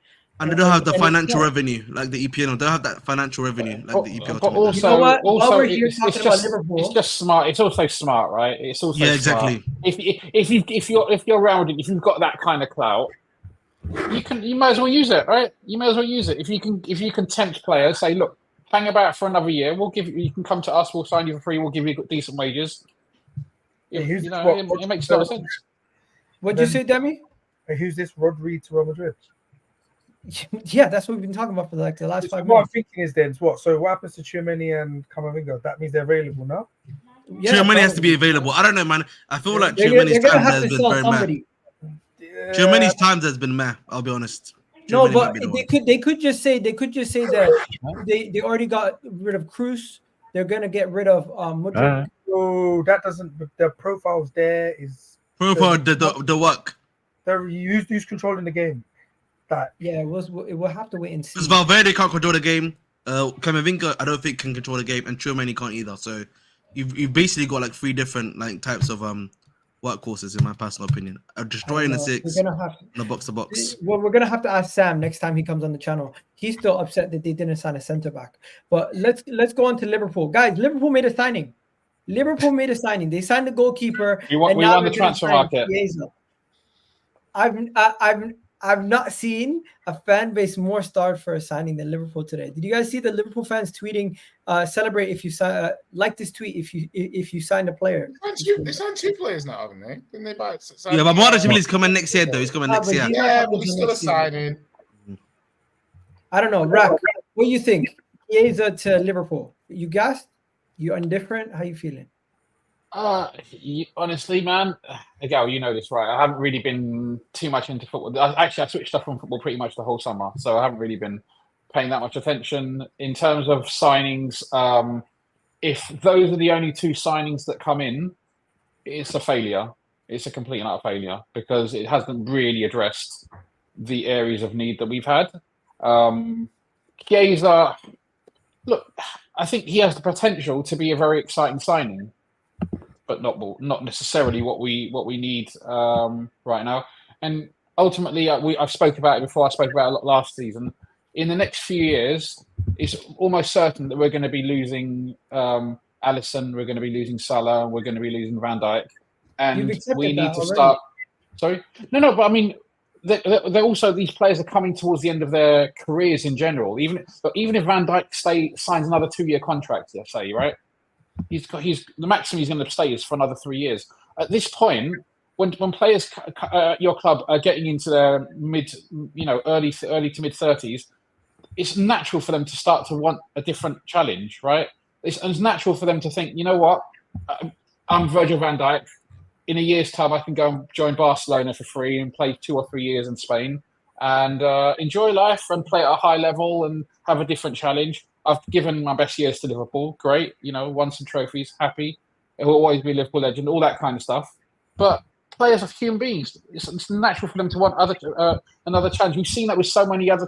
And they don't have the And it's financial not. revenue like the EPL. They don't have that financial revenue like the EPL. But tournament. You know what? While also, we're here it's talking just, about Liverpool- it's just smart. It's also smart, right? It's also Yeah, smart. exactly. If you're rounded, if you've got that kind of clout, you might as well use it, right? You may as well use it. If you can tempt players, say, look, hang about for another year. We'll give you can come to us. We'll sign you for free. We'll give you decent wages. Yeah, It, who's you know, what- it makes a lot of sense. What'd you say, Demi? Hey, who's this Rodri to Real Madrid? Yeah, that's what we've been talking about for like the last 5 What I'm minutes. thinking is then what? So what happens to Tchouaméni and Camavinga? That means they're available now. Yeah, Tchouaméni has to be probably. available. I don't know, man. I feel like They're Tchouaméni's gonna times have has to been sell very meh. somebody. Tchouaméni's times has been meh. I'll be honest. No, Tchouaméni might but be the they one. could just say that they already got rid of Cruz. They're gonna get rid of Mudryk. So that doesn't. The profiles there is Profile the work. who's controlling the game. That Yeah, it will have to wait and see. Because Valverde can't control the game. Camavinga, I don't think can control the game, and Tchouaméni can't either. So you've basically got like 3 different like types of workhorses in my personal opinion. A destroyer in the 6 We're gonna have and a box to box. Well, we're gonna have to ask Sam next time he comes on the channel. He's still upset that they didn't sign a centre back. But let's go on to Liverpool, guys. Liverpool made a signing. They signed the goalkeeper. We won and now the they're gonna transfer sign market. Chiesa. I've not seen a fan base more starved for a signing than Liverpool today. Did you guys see the Liverpool fans tweeting, "Celebrate if you like this tweet if you signed a player"? They signed 2 players now, haven't they? Didn't they buy? Yeah, but Bajcetic coming next year though. He's coming next but year. he's- Yeah, but he's still a signing. I don't know, Rack. What do you think? Chiesa to Liverpool. You gassed? You indifferent? How you feeling? Honestly, man, Agal, you know this, right? I haven't really been too much into football. I switched off from football pretty much the whole summer, so I haven't really been paying that much attention. In terms of signings, if those are the only 2 signings that come in, it's a failure. It's a complete and utter failure because it hasn't really addressed the areas of need that we've had. Chiesa, look, I think he has the potential to be a very exciting signing, but not necessarily what we need right now. And ultimately, I've spoke about it before. I spoke about it a lot last season. In the next few years, it's almost certain that we're going to be losing Alisson, we're going to be losing Salah, we're going to be losing Van Dijk, and we need to start. Sorry, no, but I mean, they're also these players are coming towards the end of their careers in general. Even if Van Dijk signs another 2-year contract, let's say, right? He's the maximum he's going to stay is for another 3 years. At this point, when players your club are getting into their early to mid 30s, it's natural for them to start to want a different challenge, right? it's natural for them to think, you know what, I'm Virgil van Dijk. In a year's time, I can go and join Barcelona for free and play 2 or 3 years in Spain and enjoy life and play at a high level and have a different challenge. I've given my best years to Liverpool. Great, won some trophies, happy. It will always be a Liverpool legend, all that kind of stuff. But players are human beings. It's natural for them to want another challenge. We've seen that with so many other.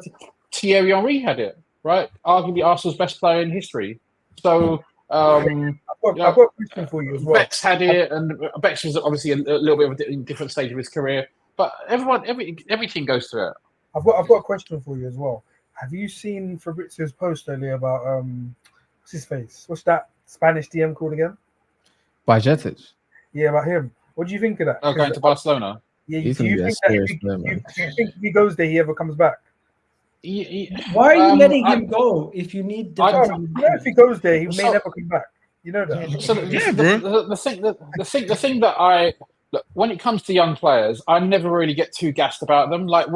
Thierry Henry had it, right? Arguably Arsenal's best player in history. So. I've got a question for you as well. Bex had it, and Bex was obviously a little bit of a different stage of his career. But everything goes through it. I've got a question for you as well. Have you seen Fabrizio's post earlier about what's his face? What's that Spanish DM called again? Bajcetic. Yeah, about him. What do you think of that? Going to Barcelona. Yeah, He's do gonna you be a think that serious if player, man. you think if he goes there, he ever comes back? Why are you letting him go if you need defensive? If he goes there, he may never come back. You know that. So the thing that I look, when it comes to young players, I never really get too gassed about them. Like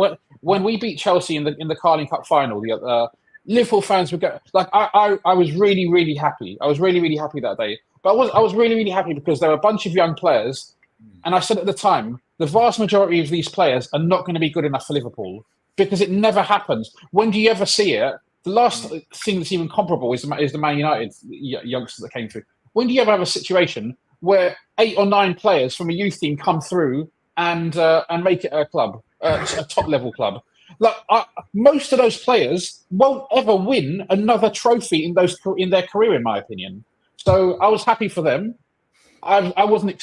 when we beat Chelsea in the Carling Cup final, the Liverpool fans would go like I was really happy. I was really happy that day. But I was really happy because there were a bunch of young players, and I said at the time, the vast majority of these players are not going to be good enough for Liverpool because it never happens. When do you ever see it? The last thing that's even comparable is the Man United youngsters that came through. When do you ever have a situation where 8 or 9 players from a youth team come through and make it a club, a top level club? Like most of those players won't ever win another trophy in their career, in my opinion. So I was happy for them. I wasn't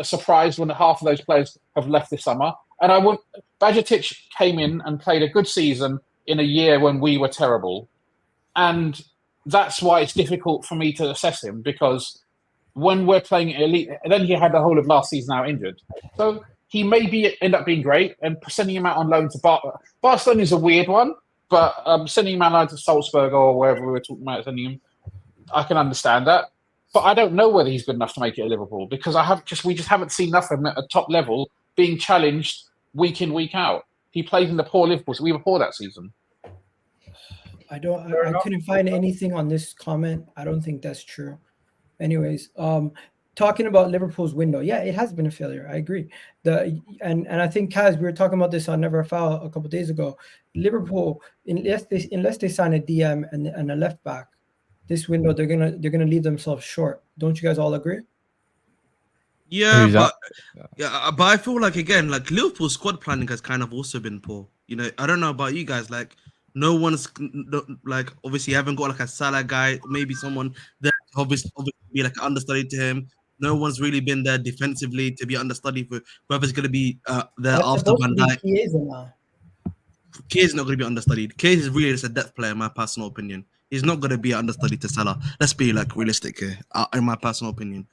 surprised when half of those players have left this summer. And Bajcetic came in and played a good season in a year when we were terrible. And that's why it's difficult for me to assess him, because when we're playing elite, then he had the whole of last season out injured. So he may end up being great, and sending him out on loan to Barcelona is a weird one, but sending him out on loan to Salzburg or wherever we were talking about sending him, I can understand that. But I don't know whether he's good enough to make it at Liverpool, because we just haven't seen enough of him at a top level being challenged week in, week out. He played in the poor Liverpool, so we were poor that season. I couldn't find anything on this comment. I don't think that's true. Anyways, talking about Liverpool's window, yeah, it has been a failure. I agree. And I think Kaz, we were talking about this on Never Foul a couple of days ago. Liverpool, unless they sign a DM and a left back, this window they're gonna leave themselves short. Don't you guys all agree? Yeah, but I feel like again, like Liverpool's squad planning has kind of also been poor. I don't know about you guys, like. No one's like obviously haven't got like a Salah guy, maybe someone that obviously be like an understudy to him. No one's really been there defensively to be understudy for whoever's going to be there after Van Dijk. Chiesa is not going to be understudied. Chiesa is really just a depth player, in my personal opinion. He's not going to be an understudy to Salah. Let's be like realistic here, in my personal opinion.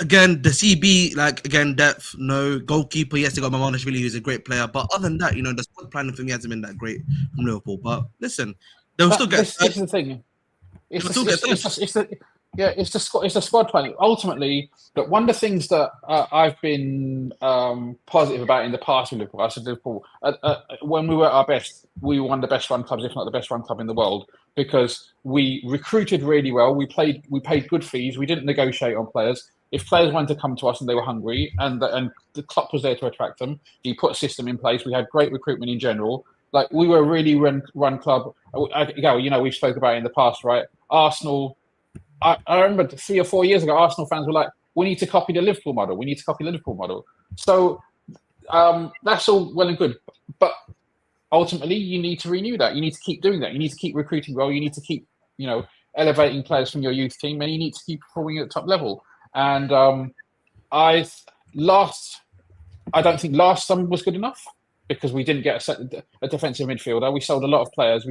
Again, the CB, like again, depth, no goalkeeper. Yes, they got Mamadashvili, who's a great player, but other than that, the squad planning for me hasn't been that great from Liverpool. But listen, they'll still get. This is the thing. It's the squad planning. Ultimately, but one of the things that I've been positive about in the past with Liverpool, I said Liverpool, when we were at our best, we were one of the best run clubs, if not the best run club in the world, because we recruited really well. We paid good fees. We didn't negotiate on players. If players wanted to come to us and they were hungry, and the club was there to attract them, he put a system in place. We had great recruitment in general. Like we were a really run club. We spoke about it in the past, right? Arsenal. I remember 3 or 4 years ago, Arsenal fans were like, "We need to copy the Liverpool model. We need to copy the Liverpool model." So that's all well and good, but ultimately, you need to renew that. You need to keep doing that. You need to keep recruiting well. You need to keep, elevating players from your youth team, and you need to keep performing at the top level. And I don't think last summer was good enough because we didn't get a defensive midfielder. We sold a lot of players.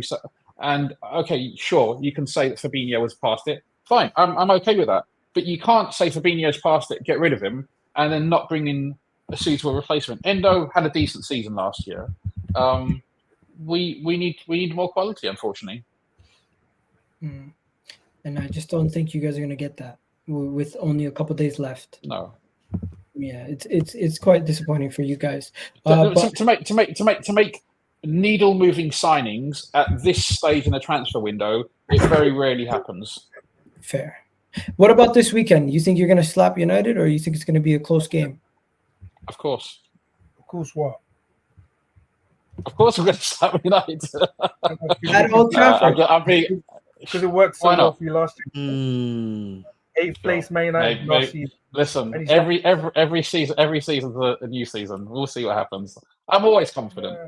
Okay, sure, you can say that Fabinho was past it. Fine, I'm okay with that. But you can't say Fabinho's past it, get rid of him, and then not bring in a suitable replacement. Endo had a decent season last year. We need more quality, unfortunately. And I just don't think you guys are going to get that with only a couple of days left. No. Yeah, it's quite disappointing for you guys. To make needle-moving signings at this stage in the transfer window, it very rarely happens. Fair. What about this weekend? You think you're going to slap United, or you think it's going to be a close game? Of course. Of course, what? Of course, we're going to slap United. At Old Trafford. Because it worked so Why well not? for you last year. 8th place, Man United last season. Listen, every season's a new season. We'll see what happens. I'm always confident.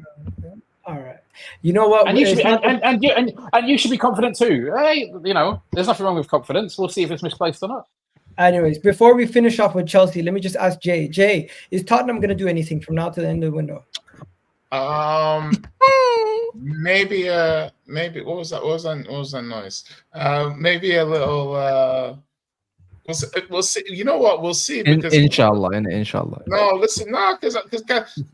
All right. You know what? And you should be, you should be confident too. Hey, you know, there's nothing wrong with confidence. We'll see if it's misplaced or not. Anyways, before we finish off with Chelsea, let me just ask Jay. Jay, is Tottenham going to do anything from now to the end of the window? Maybe what was that noise? Maybe a little we'll see. You know what? We'll see, because Inshallah. no, listen, no, because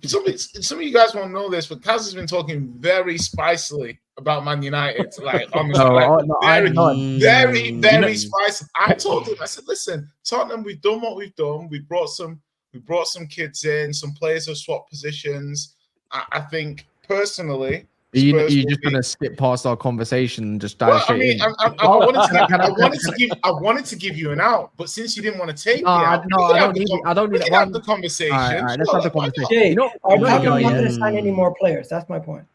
some of you guys won't know this, but Kaz has been talking very spicily about Man United, like honestly, very spicy. I told him, I said, listen, Tottenham, we've done what we've done. We brought some kids in, some players have swapped positions. I think personally, you're just gonna skip past our conversation and just dive well, straight in. I wanted to give you an out, but since you didn't want to take me out, I don't need we can have the conversation. All right, let's have the conversation. Jay, You know, are Tottenham not going to sign any more players? That's my point.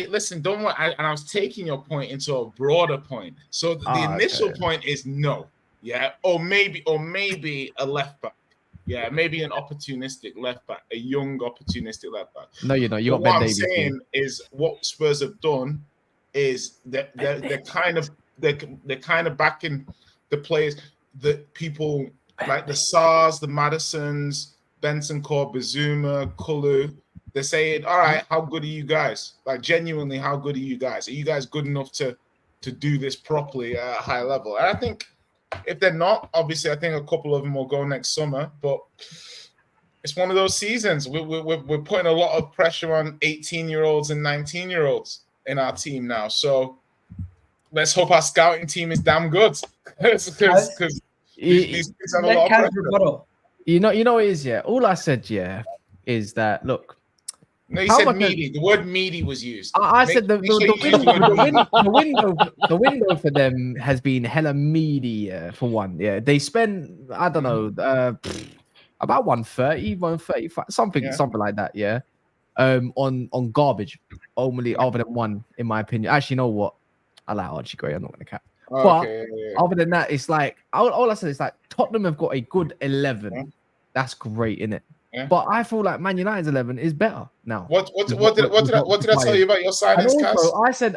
Listen, don't worry. And I was taking your point into a broader point. So the initial point is no, yeah, or maybe a left back. Yeah, maybe an opportunistic left back, a young opportunistic left back. No, you got what Ben I'm Davies. saying is what Spurs have done is that they're kind of backing the players, the people like the Sars, the Madisons, Benson Core, Bazuma, Kulu. They're saying, all right, how good are you guys? Like, genuinely, how good are you guys? Are you guys good enough to do this properly at a high level? And I think if they're not, obviously, I think a couple of them will go next summer. But it's one of those seasons. We're putting a lot of pressure on 18-year-olds and 19-year-olds in our team now. So let's hope our scouting team is damn good, because these kids have a lot of pressure. You know what it is, yeah. All I said, yeah, is that look. No, you said meaty. The word meaty was used. I said the window for them has been hella meaty for one. Yeah, they spend, I don't know, about 130, 135, something like that. Yeah, on garbage only, other than one, in my opinion. Actually, you know what? I like Archie Gray. I'm not gonna cap. Okay, but other than that, it's like all I said is like Tottenham have got a good 11. Yeah. That's great, innit? Yeah. But I feel like Man United's 11 is better now. What did I tell you about your signings, Cass?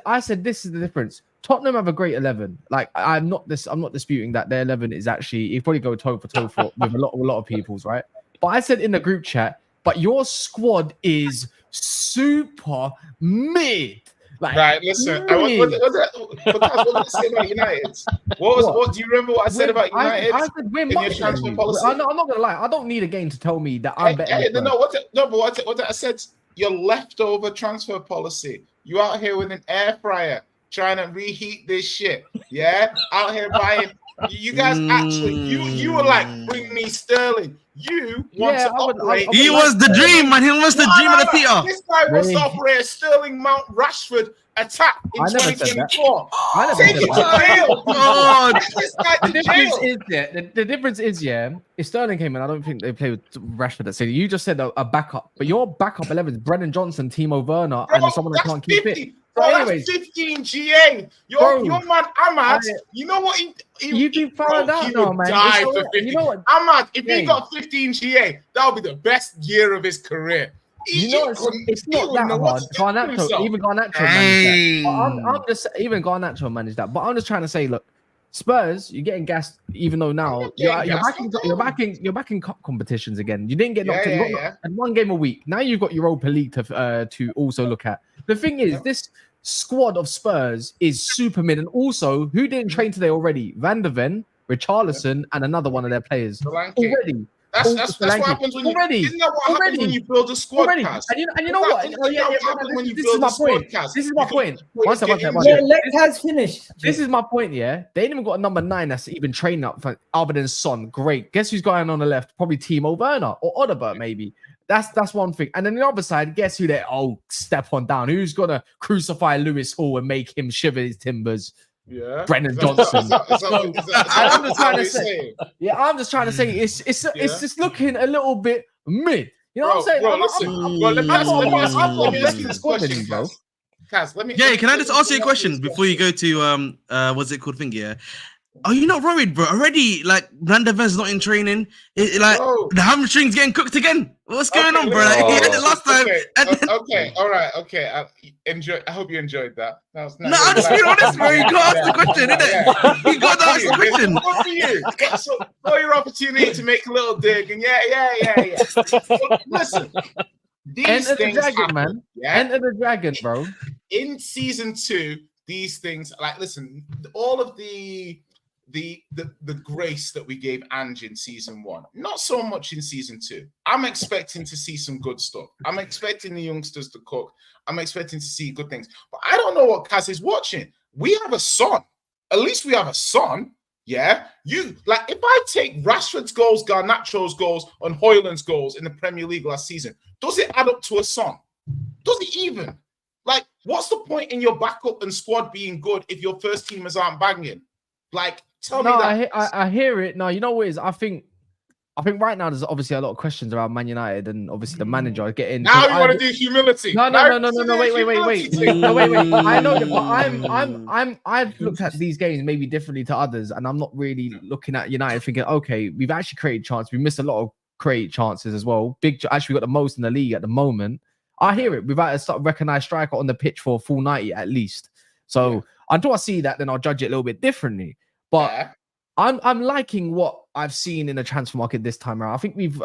I said this is the difference. Tottenham have a great 11. Like I'm not disputing that their 11 is actually, you probably go toe for toe with a lot of people's, right? But I said in the group chat, but your squad is super mid. Like, right, listen. What did I say about United? What do you remember what I said about United? I said we're in your transfer policy. I'm not gonna lie. I don't need a game to tell me that I'm better. What I said? Your leftover transfer policy. You out here with an air fryer trying to reheat this shit. Yeah, out here buying. You guys actually, you were like, bring me Sterling. You want to operate. He was the dream, man. He was the dream of the Peter. This guy wants to operate a Sterling Mount Rashford attack in 2024. Take it to jail. The difference is, if Sterling came in, I don't think they play with Rashford at City. You just said a backup, but your backup 11 is Brennan Johnson, Timo Werner, and someone that can't keep it. Bro, anyways, that's 15 GA. Your man Ahmad, you know what? You've been found out now, man. Die for 15. You know what? Ahmad, if he got 15 GA, that would be the best year of his career. It's not that hard. Even Garnacho managed that. I'm just even Garnacho managed that. But I'm just trying to say, look, Spurs, you're getting gassed, even though now you're back in cup competitions again. You didn't get knocked in. You got one game a week. Now you've got Europa League to also look at. The thing is, this squad of Spurs is super mid, and also who didn't train today already? Van der Ven, Richarlison, and another one of their players already. That's what happens when you. Isn't that what happens when you build a squad, Kaz? And you know what? This is my point. This is my point. One second. Yeah, let Kaz finish. This is my point, yeah. They ain't even got a number 9 that's even training up for other than Son. Great. Guess who's going on the left? Probably Timo Werner or Odegaard, maybe. That's one thing. And then the other side, guess who they're step on down. Who's gonna crucify Lewis Hall and make him shiver his timbers? Yeah, Brennan Johnson. I'm just trying to say. Yeah, I'm just trying to say it's just looking a little bit mid. You know what I'm saying? Let me ask you this question, bro. Kaz, can I just ask you a question before you go to what's it called? Yeah. Are you not worried, bro? Already, like, Van der Ven's not in training. The hamstring's getting cooked again. What's going on, bro? Like, he had it last time. All right. I hope you enjoyed that. I'm just being honest, bro. You got to ask the question, innit? You got to ask the question. Good for you. So, your opportunity to make a little dig, and yeah. Listen, these Enter things the dragon, happen, man. Yeah? Enter the dragon, bro. In season 2, these things, like, listen, all of the grace that we gave Ange in season 1, not so much in season 2. I'm expecting to see some good stuff. I'm expecting the youngsters to cook. I'm expecting to see good things. But I don't know what Kaz is watching. We have a son. At least we have a son. Yeah. If I take Rashford's goals, Garnacho's goals, and Højlund's goals in the Premier League last season, does it add up to a son? Does it even? Like, what's the point in your backup and squad being good if your first teamers aren't banging? Like, tell me that. I hear it. No, you know what it is? I think right now there's obviously a lot of questions around Man United and obviously the manager getting. Now you want to do humility? No. Wait. No, wait. I know that, but I've looked at these games maybe differently to others, and I'm not really looking at United thinking, okay, we've actually created chances. We missed a lot of created chances as well. Actually, we got the most in the league at the moment. I hear it. We've had a recognized striker on the pitch for a full 90 at least. So until I see that, then I'll judge it a little bit differently. But I'm liking what I've seen in the transfer market this time around. I think we've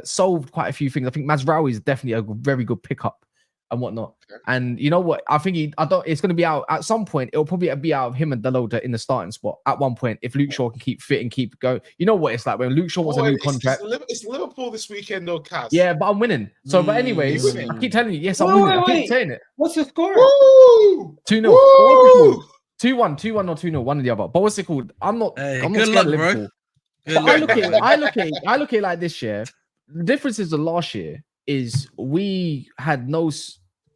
solved quite a few things. I think Mazraoui is definitely a very good pickup and whatnot. Okay. And you know what? I think it's going to be out at some point. It'll probably be out of him and Dalot in the starting spot at one point if Luke Shaw can keep fit and keep going. You know what it's like when Luke Shaw wants a new contract. It's Liverpool this weekend, though, Kaz. Yeah, but I'm winning. So, but anyways, I keep telling you, yes, I'm winning. I keep saying it. What's the score? 2-0. 2-1 or 2-0, one or the other. But what's it called? I'm not scared of Liverpool. But I look at it like this year. The difference is the last year is we had no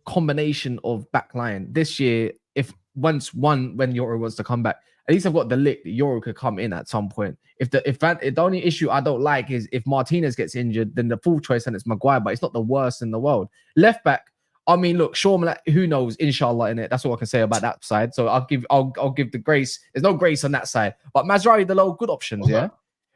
combination of back line. This year, when Euro wants to come back, at least I've got the lick that Euro could come in at some point. If the only issue I don't like is if Martinez gets injured, then the full choice and it's Maguire, but it's not the worst in the world. Left back, I mean, look, Shaw, who knows? Inshallah, in it. That's all I can say about that side. So I'll give the grace. There's no grace on that side, but Mazraoui, the low good options. Okay. Yeah.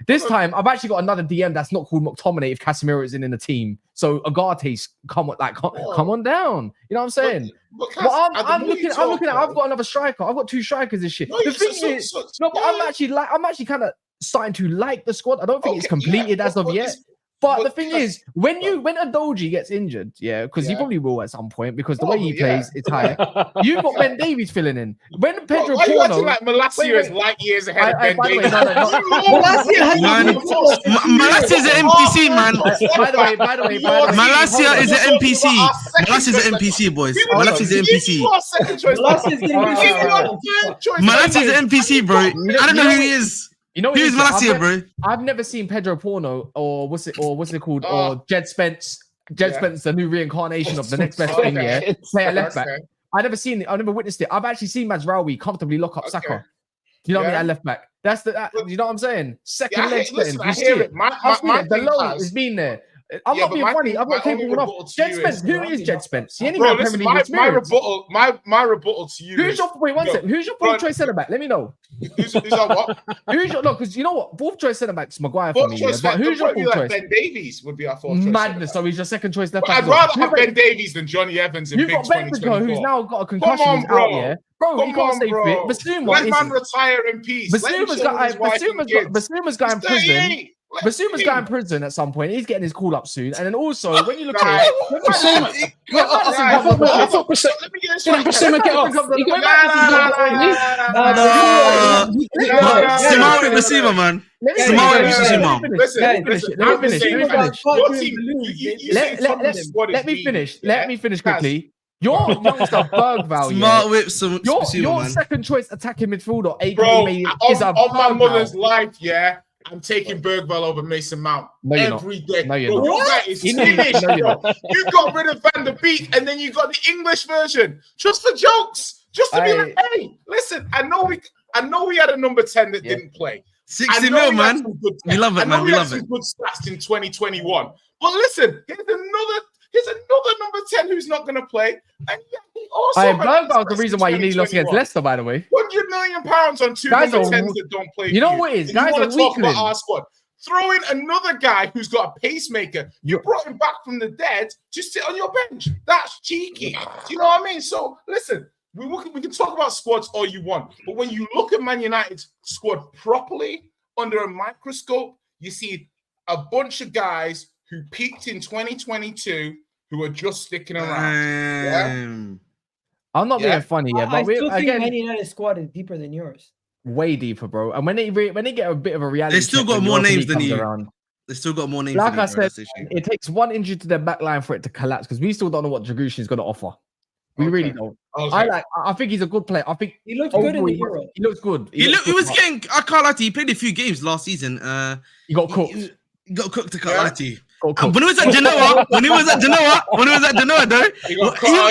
This time, I've actually got another DM that's not called McTominay if Casemiro isn't in the team. So UGARTE, come on down. You know what I'm saying? But I'm looking at. I've got another striker. I've got 2 strikers this year. The thing is, but I'm actually kind of starting to like the squad. I don't think it's completed as of yet. But the thing is, when Adoji gets injured, because he probably will at some point because the way he plays, it's high. You've got Ben Davies filling in. When Pedro Porno, why are you like Malacia is light years ahead of Ben Davies? Malacia is an NPC, man. By the way, Malacia is an NPC. Malacia is an NPC, boys. Malacia is an NPC. Malacia is an NPC, bro. I don't know who he is. You know who's Malacia, bro? I've never seen Pedro Porno or what's it called or Jed Spence. Spence, the new reincarnation of the next best thing. Yeah, play a left back. I never seen it. I never witnessed it. I've actually seen Mazraoui comfortably lock up Saka. You know what I mean? At left back. That's you know what I'm saying? Second leg spin. I hear it. The low has been there. I'm not being funny. I'm not taking off. Jed Spence. Who is Jed Spence? He ain't even Premier League experience. My rebuttal to you. Who's your fourth choice centre back? Let me know. Who's on what? Because you know what? Fourth choice centre back's Maguire for me. But who's your fourth choice? Ben Davies would be our fourth choice. Madness. So he's your second choice left back. I'd rather have Ben Davies than Johnny Evans in Big 2024. Who's now got a concussion. He's out here. Bro, he can't stay fit. Basuma, let man retire in peace. Basuma's got in prison. Basuma's going in prison at some point. He's getting his call up soon. And then also, when you look at it, I thought Basuma get off. Basuma, man. let me Smart finish. versus Let me Imam. finish. Listen, Let me finish. listen, Let me I'm finish. saying, Let me guys, finish. your team, you say Tottenham's squad is Let me weak, finish. yeah? Let me finish Guys, quickly. Your youngster Bergvall, Smart yeah. whip some Your man. second choice attacking midfielder, aka Bro, is a on my mother's Bergvall. life, yeah, I'm taking Bergvall over Mason Mount No, you're not. every day. No, you're Bro, not. your guy is You know you're not. finished, No, you're bro. You got rid of Van der Beek, and then you got the English version just for jokes, just to be like, hey, listen, I know we had a number 10 that didn't play. 60 mil, man. We love it, man. We love some it. good stats in 2021. But listen, here's another number 10 who's not going to play. And yeah, he also had Bergvall's the stats reason in why you nearly lost against 2021. Leicester, by the way. £100 million on two Guys number are- 10s that don't play. You know for what it is? And you Guys want are to talk about weakling. our squad. Throw in another guy who's got a pacemaker. You brought him back from the dead to sit on your bench. That's cheeky. Do you know what I mean? So listen, we can talk about squads all you want, but when you look at Man United's squad properly under a microscope, you see a bunch of guys who peaked in 2022 who are just sticking around. I'm not being funny, yeah, I but still think again, Man United's squad is deeper than yours. way deeper, bro. And when they get a bit of a reality, They still check got when more Europa names League than comes you. around, They still got more names. like than I you, bro. said, That's the issue. it takes one injury to their back line for it to collapse because we still don't know what Gyokeres is going to offer. We really don't. Okay. I think he's a good player. I think He looked good in the overall, Euro. he looks good. He was getting. I can't lie to you. He played a few games last season. He got cooked. He got cooked. I can't lie to you. Got cooked. When he was at Genoa, though, he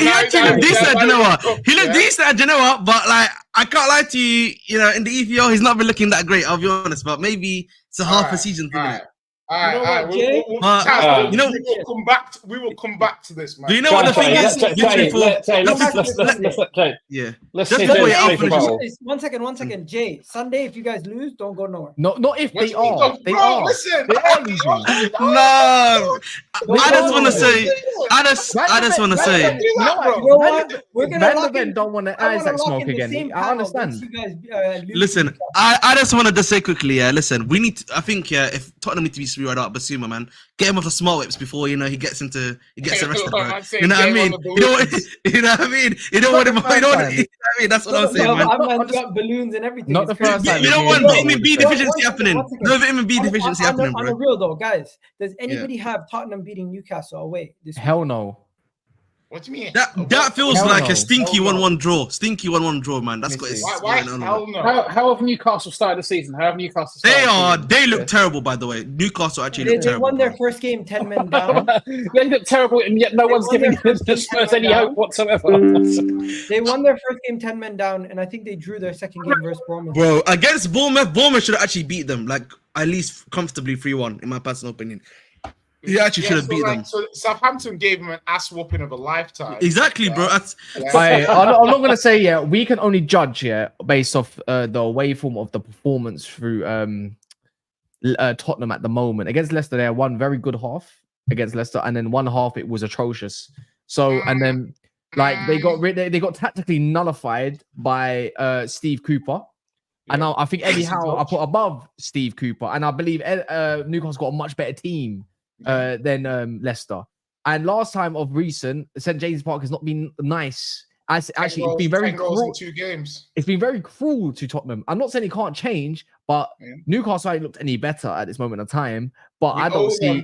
actually looked decent at Genoa. He looked decent at Genoa, but like I can't lie to you, you know, in the EPL, he's not been looking that great. I'll be honest, but maybe it's a half a season thing. innit? We will come back to this, man. Do you know what the thing is? Let's Just see before if you they finish. One second. Jay, Sunday, if you guys lose, don't go nowhere. Not if they are. They Bro, are. listen. They are losing. No, I just want to say, I just want to say, You know what? We're gonna Van der lock Ven in- don't want to I wanna Isaac lock smoke in the again. same I panel understand. once you guys, lose listen, to each I just wanted to say quickly, listen, we need to, I think, if Tottenham need to be screwed out, Basuma, man, get him off the smart whips before, you know, he gets arrested, bro. You know what I mean? You know what I mean? You don't want him, you know what I mean? That's what I'm saying, other. man. My man's got balloons and everything. Not the It's crazy. first time. You don't want vitamin B deficiency happening. One second. No vitamin B deficiency happening, On the bro. real though, guys, does anybody have Tottenham beating Newcastle away this week? Hell no. What do you mean? That feels Hell like no. a stinky Hell no. 1-1 draw. Stinky 1-1 draw, man. That's got its Why? going on. Hell no. How have Newcastle started the season? How have Newcastle started? They look terrible, by the way. Newcastle actually They look terrible. won their bro. first game 10 men down. They look terrible, and yet no one's won their giving first the game Spurs 10 men any hope down. whatsoever. They won their first game 10 men down, and I think they drew their second game versus Bournemouth. Bro, against Bournemouth should have actually beat them, like at least comfortably 3-1, in my personal opinion. He actually should have beat them. So Southampton gave him an ass whooping of a lifetime. Exactly, bro. That's I'm not gonna say we can only judge based off the away form of the performance through Tottenham at the moment. Against Leicester, they had one very good half against Leicester, and then one half it was atrocious. So and then like they got tactically nullified by Steve Cooper. And I think Eddie Howe I put above Steve Cooper, and I believe Newcastle got a much better team than Leicester. And last time of recent, St James Park has not been nice. Actually, it's been very cruel. In 2 games. It's been very cruel to Tottenham. I'm not saying he can't change, but Newcastle ain't looked any better at this moment of time. But I don't see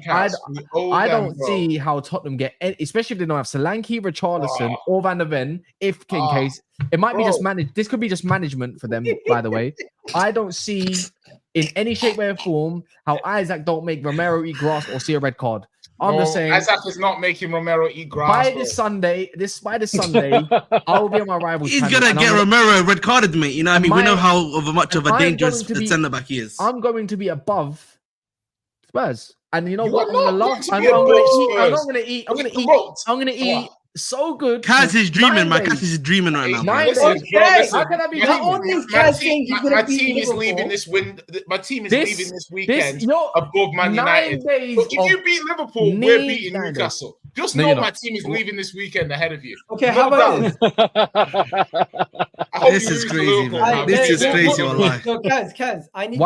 how Tottenham get, especially if they don't have Solanke, Richarlison, or Van der Ven. If in case it might be just managed. This could be just management for them. By the way, I don't see in any shape, way, or form how Isaac don't make Romero eat grass or see a red card. I'm just saying. Isaac is not making Romero eat grass. By this Sunday, I will be on my rivals. he's gonna get Romero red carded, mate. You know what I mean? We know how much of a dangerous centre back he is. I'm going to be above Spurs, and you know what? I'm gonna eat so good. Kaz is dreaming, man. Kaz is dreaming right now. Nine Bro. days. How can I be My team is leaving this weekend above Man United. But if you beat Liverpool, we're beating Newcastle. Just know my team is leaving this weekend ahead of you. Okay, how about this? This is crazy, man. This is crazy, wallahi. So, Kaz, I need you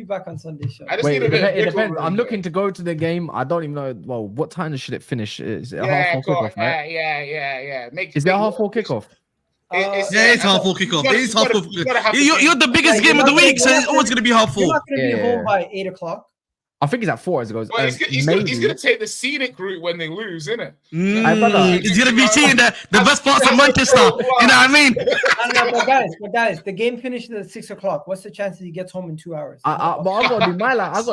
back on Sunday's show. Wait, it depends. I'm looking to go to the game. I don't even know. Well, what time should it finish? Is it a half-4 kickoff, right? Yeah. Is there a half-4 kickoff? Yeah, it's half full kickoff. It is half full. You're You're the biggest game of the week, so it's always gonna be half You're full. not going to be home by 8 o'clock. I think it's at 4 as it goes. Well, he's gonna take the scenic route when they lose, isn't it? He's gonna be seeing the best parts of Manchester. You know what I mean? But guys, the game finishes at 6 o'clock. What's the chances he gets home in 2 hours? But I got to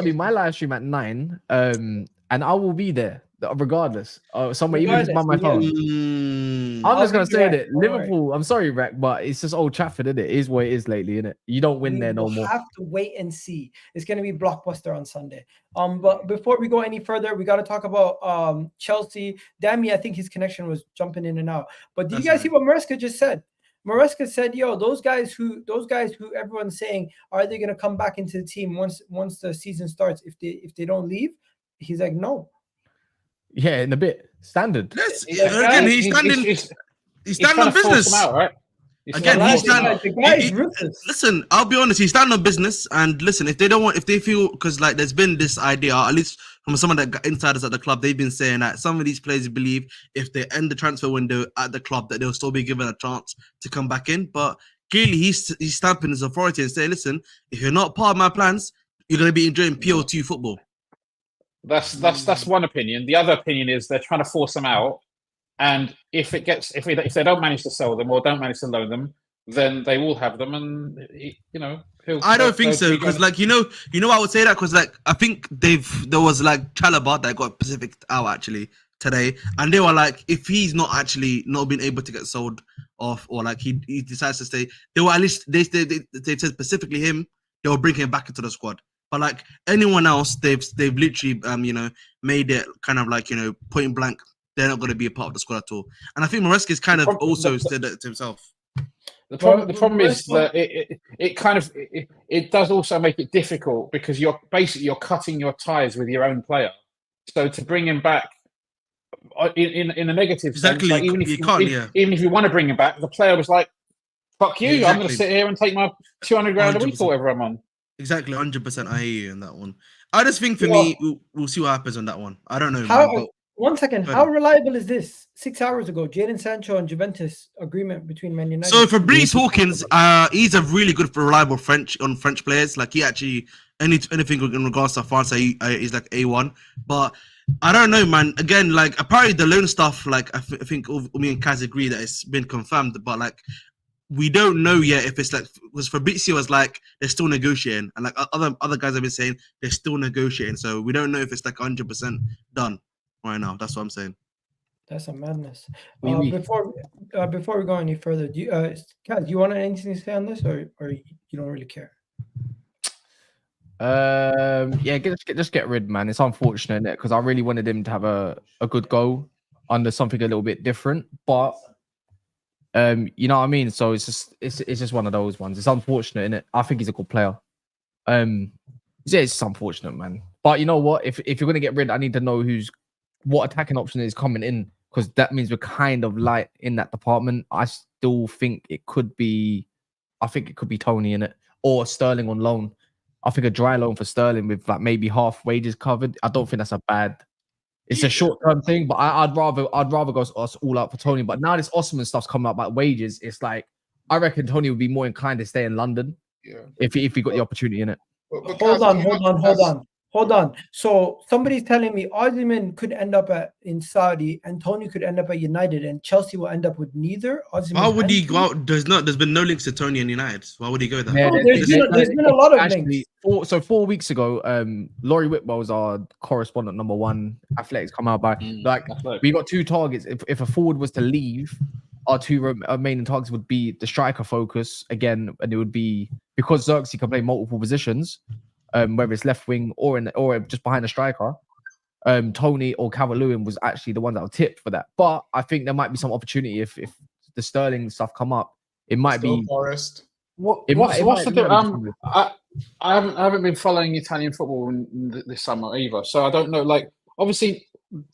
do my live stream at 9, and I will be there regardless. Somewhere, even if it's by my phone. I'm just gonna say that Liverpool. I'm sorry, Rec, but it's just Old Trafford, isn't it? It is what it is lately, isn't it? You don't win there no more. We have to wait and see. It's gonna be blockbuster on Sunday. But before we go any further, we got to talk about Chelsea. Dammy, I think his connection was jumping in and out. But did you guys see what Maresca just said? Maresca said, "Yo, those guys who everyone's saying, are they gonna come back into the team once the season starts? If they don't leave?" He's like, "No." Yeah, in a bit. Standard. Again, he's standing on business. Out, right? Again, listen, I'll be honest, he's standing on business. And listen, if they feel, because like there's been this idea, at least from some of the insiders at the club, they've been saying that some of these players believe if they end the transfer window at the club, that they'll still be given a chance to come back in. But clearly, he's stamping his authority and saying, listen, if you're not part of my plans, you're going to be enjoying PO2 football. That's one opinion. The other opinion is they're trying to force them out, and if they don't manage to sell them or don't manage to loan them, then they will have them, and I don't think so, because like you know I would say that because like I think there was like Chalobah that got Pacific out actually today, and they were like, if he's not been able to get sold off, or like he decides to stay, they were at least they said specifically him, they will bring him back into the squad. But like anyone else, they've literally made it kind of like point blank, they're not going to be a part of the squad at all. And I think Maresca's kind of also said that to himself. The problem is that it does also make it difficult because you're cutting your ties with your own player. So to bring him back in a negative sense, like even if you want to bring him back, the player was like, "Fuck you! I'm going to sit here and take my 200 grand a week or whatever I'm on." Exactly, 100%. I hear you on that one. I just think for me, we'll see what happens on that one. I don't know. 1 second. How reliable is this? 6 hours ago, Jadon Sancho and Juventus agreement between Man United. So for Fabrice Hawkins, he's a really good, reliable French players. Like he actually anything in regards to France, he's like A1. But I don't know, man. Again, like apparently the loan stuff, like I think me and Kaz agree that it's been confirmed. But like we don't know yet if it's like, because Fabrizio was like they're still negotiating, and like other guys have been saying they're still negotiating. So we don't know if it's like 100% done right now. That's what I'm saying. That's a madness. Before we go any further, do you want anything to say on this, or you don't really care? Yeah, just get rid, man. It's unfortunate because I really wanted him to have a good go under something a little bit different, but you know what I mean. So it's just one of those ones. It's unfortunate, innit? I think he's a good player. Yeah, it's unfortunate, man. But you know what? If you're gonna get rid, I need to know what attacking option is coming in, because that means we're kind of light in that department. I still think it could be. I think it could be Toney in it, or Sterling on loan. I think a dry loan for Sterling with like maybe half wages covered. I don't think that's a bad. It's a short-term thing, but I'd rather go all out for Toney. But now this Osimhen stuff's coming up about wages. It's like I reckon Toney would be more inclined to stay in London, if he got the opportunity in it. Hold on. So somebody's telling me Osimhen could end up in Saudi, and Toney could end up at United, and Chelsea will end up with neither. Osimhen. Why would he go out? There's been no links to Toney and United. Why would he go there? Yeah, there's been a lot of links. 4 weeks ago, Laurie Whitwell was our correspondent #1. Athletics come out by we got 2 targets. If a forward was to leave, our 2 remaining targets would be the striker focus again, and it would be because Xerxes can play multiple positions. Whether it's left wing or just behind the striker, Toney or Calvert-Lewin was actually the one that were tipped for that. But I think there might be some opportunity if the Sterling stuff come up. It might be Forest. What's the deal? I haven't been following Italian football this summer either, so I don't know. Like obviously,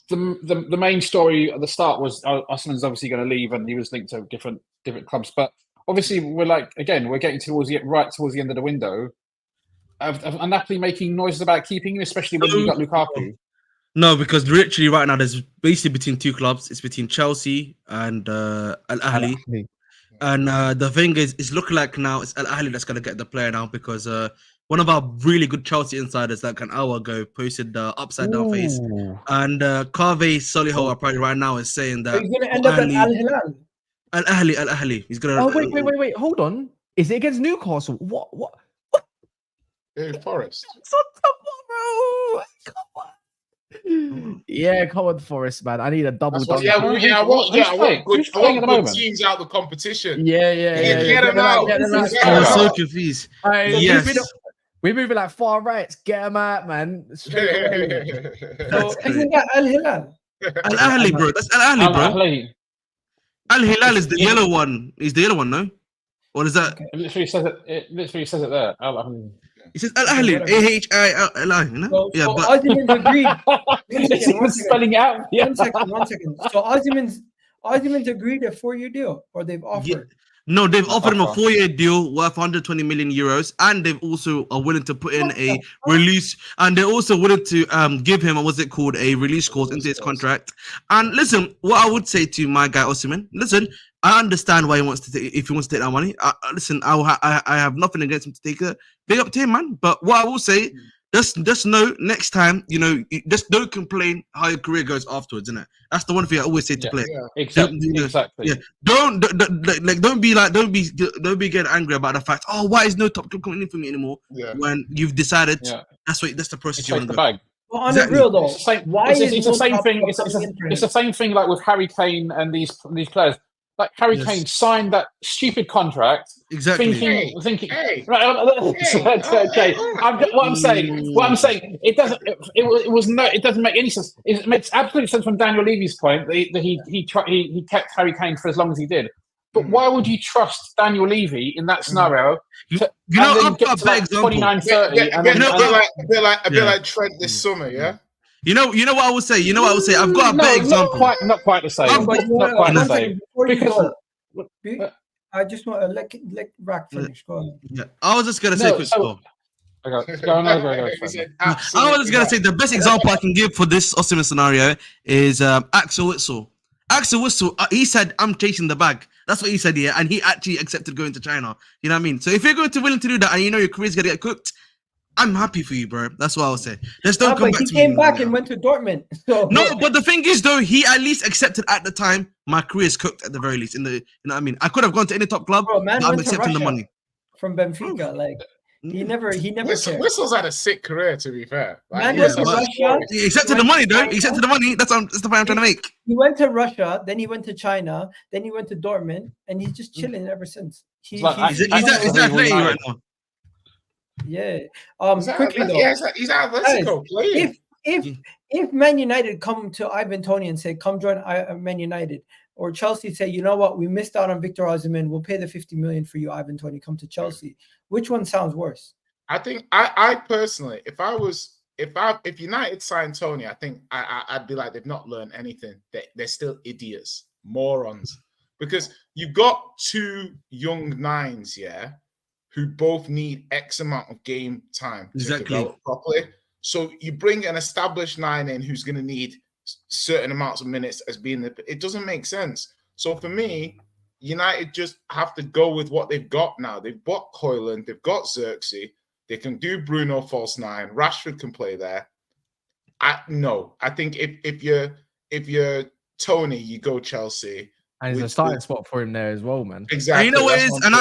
the main story at the start was Osimhen's obviously going to leave, and he was linked to different clubs. But obviously, we're getting towards the end of the window. Of Napoli making noises about keeping him, especially when you got Lukaku. No, because literally right now there's basically between 2 clubs. It's between Chelsea and Al Ahly. And the thing is, it's looking like now it's Al Ahly that's gonna get the player now because one of our really good Chelsea insiders, like an hour ago, posted the upside down face, and Kaveh Solihull apparently right now is saying So that he's going to end up at Al Hilal. Al Ahly, he's gonna. Oh wait, hold on. Is it against Newcastle? What? Forest. It's on tomorrow. Come on. Yeah, come on, Forest, man. I need a double. What, I want good teams out of the competition. Yeah. Get them out. I'm so confused. Yes. We're moving like far right. Get them out, man. Straight away. So isn't that Al Hilal? Al Ahly, bro. That's Al Ahly, bro. Al Hilal is the yellow one. He's the yellow one, no? What is that? It literally says it. It literally says it there. Al Ahly. He says Al Ahly, AHILI, you know? So, Yeah, so but Osimhen's agreed. It's even spelling out. Yeah. One second. So Osimhen's agreed a 4-year deal, or they've offered. no, they've offered him a 4-year deal worth 120 million euros, and they've also are willing to put in a release, and they're also willing to give him a release clause into his contract. And listen, what I would say to my guy Osimhen, listen, I understand why he wants to take, if he wants to take that money. Listen, I have nothing against him to take it. Big up to him, man. But what I will say, just know next time, you know, just don't complain how your career goes afterwards, innit? That's the one thing I always say to players. Yeah, exactly. Yeah, don't be getting angry about the fact, oh, why is no top club coming in for me anymore? Yeah. When you've decided that's the process you want to go. Well, on the real though, it's the same thing. It's the same thing like with Harry Kane and these players. Like Harry Kane signed that stupid contract, exactly. Thinking. Okay. What I'm saying, it doesn't make any sense. It makes absolute sense from Daniel Levy's point that he kept Harry Kane for as long as he did. But why would you trust Daniel Levy in that scenario? Get to like 29, 30, a bit like Trent this summer, yeah. You know what I would say. I've got a better example. Not quite the same. Not quite the same. Because I just want to let Rack finish. Go on. Yeah, I was just gonna say quick score. I was just gonna say the best example I can give for this Osimhen scenario is Axel Witsel. Axel Witsel, he said, "I'm chasing the bag." That's what he said here, and he actually accepted going to China. You know what I mean? So if you're willing to do that, and you know your career's gonna get cooked, I'm happy for you, bro. That's what I would say. Just don't come back to me. He came back and went to Dortmund. So. No, but the thing is, though, he at least accepted at the time my career is cooked at the very least. You know what I mean? I could have gone to any top club, but I'm accepting the money from Benfica. Like he never Whistle's had a sick career, to be fair. Like, he accepted the money, though. He accepted the money. That's the point I'm trying to make. He went to Russia, then he went to China, then he went to Dortmund, and he's just chilling ever since. He's athletic right now. Yeah. Quickly though, he's Atletico playing. If Man United come to Ivan Toney and say, "Come join Man United," or Chelsea say, "You know what? We missed out on Victor Osimhen. We'll pay the 50 million for you, Ivan Toney. Come to Chelsea." Which one sounds worse? I think I personally, if United signed Toney, I think I'd be like, they've not learned anything. They're still idiots, morons, because you've got two young nines, who both need X amount of game time to develop properly. So you bring an established 9 in who's going to need certain amounts of minutes as being it doesn't make sense. So for me, United just have to go with what they've got now. They've got Højlund, they've got Xerxes, they can do Bruno false 9, Rashford can play there. I think if you're Toney, you go Chelsea. And it's a starting spot for him there as well, man. Exactly. And you know what it is? And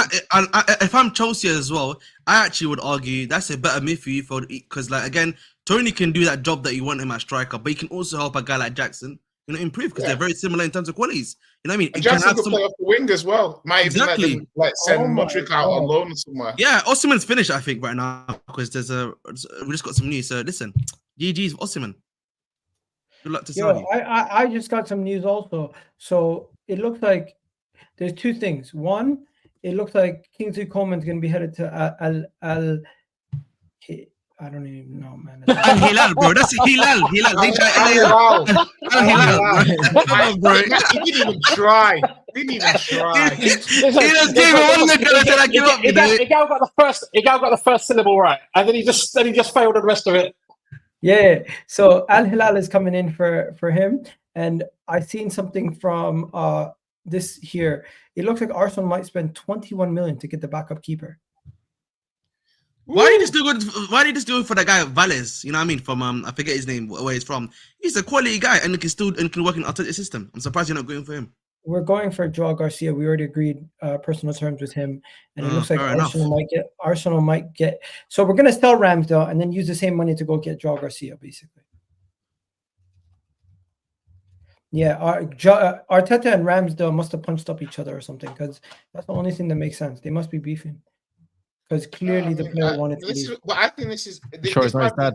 if I'm Chelsea as well, I actually would argue that's a better move for you because, like, again, Toney can do that job that you want him at striker, but he can also help a guy like Jackson, improve because they're very similar in terms of qualities. You know what I mean? And Jackson can play off the wing as well. Might even let them, send Modric out on loan somewhere. Yeah, Osimhen's finished, I think, right now because we just got some news. So listen, GG's Osimhen. Good luck to Saudi. I just got some news also. So it looks like there's two things. One, it looks like Kingsley Coman's going to be headed to I don't even know, man. Al Hilal, bro. That's Hilal. Hilal. Come on, bro. He didn't even try. He just gave it one look and said, "I give up." Igal got the first syllable right, and then he just failed on the rest of it. Yeah. So Al Hilal is coming in for him, and I've seen something from this here. It looks like Arsenal might spend 21 million to get the backup keeper. Why did you just do it? Why did you just do it for the guy Valles? You know what I mean? From I forget his name, where he's from. He's a quality guy and can work in Arteta's system. I'm surprised you're not going for him. We're going for Joao Garcia. We already agreed personal terms with him, and it looks like Arsenal might get. So we're gonna sell Ramsdale and then use the same money to go get Joao Garcia, basically. Yeah, Arteta and Ramsdale must have punched up each other or something, because that's the only thing that makes sense. They must be beefing. Because clearly the player wanted to leave. Well, I think this is. Sure, it's not his dad.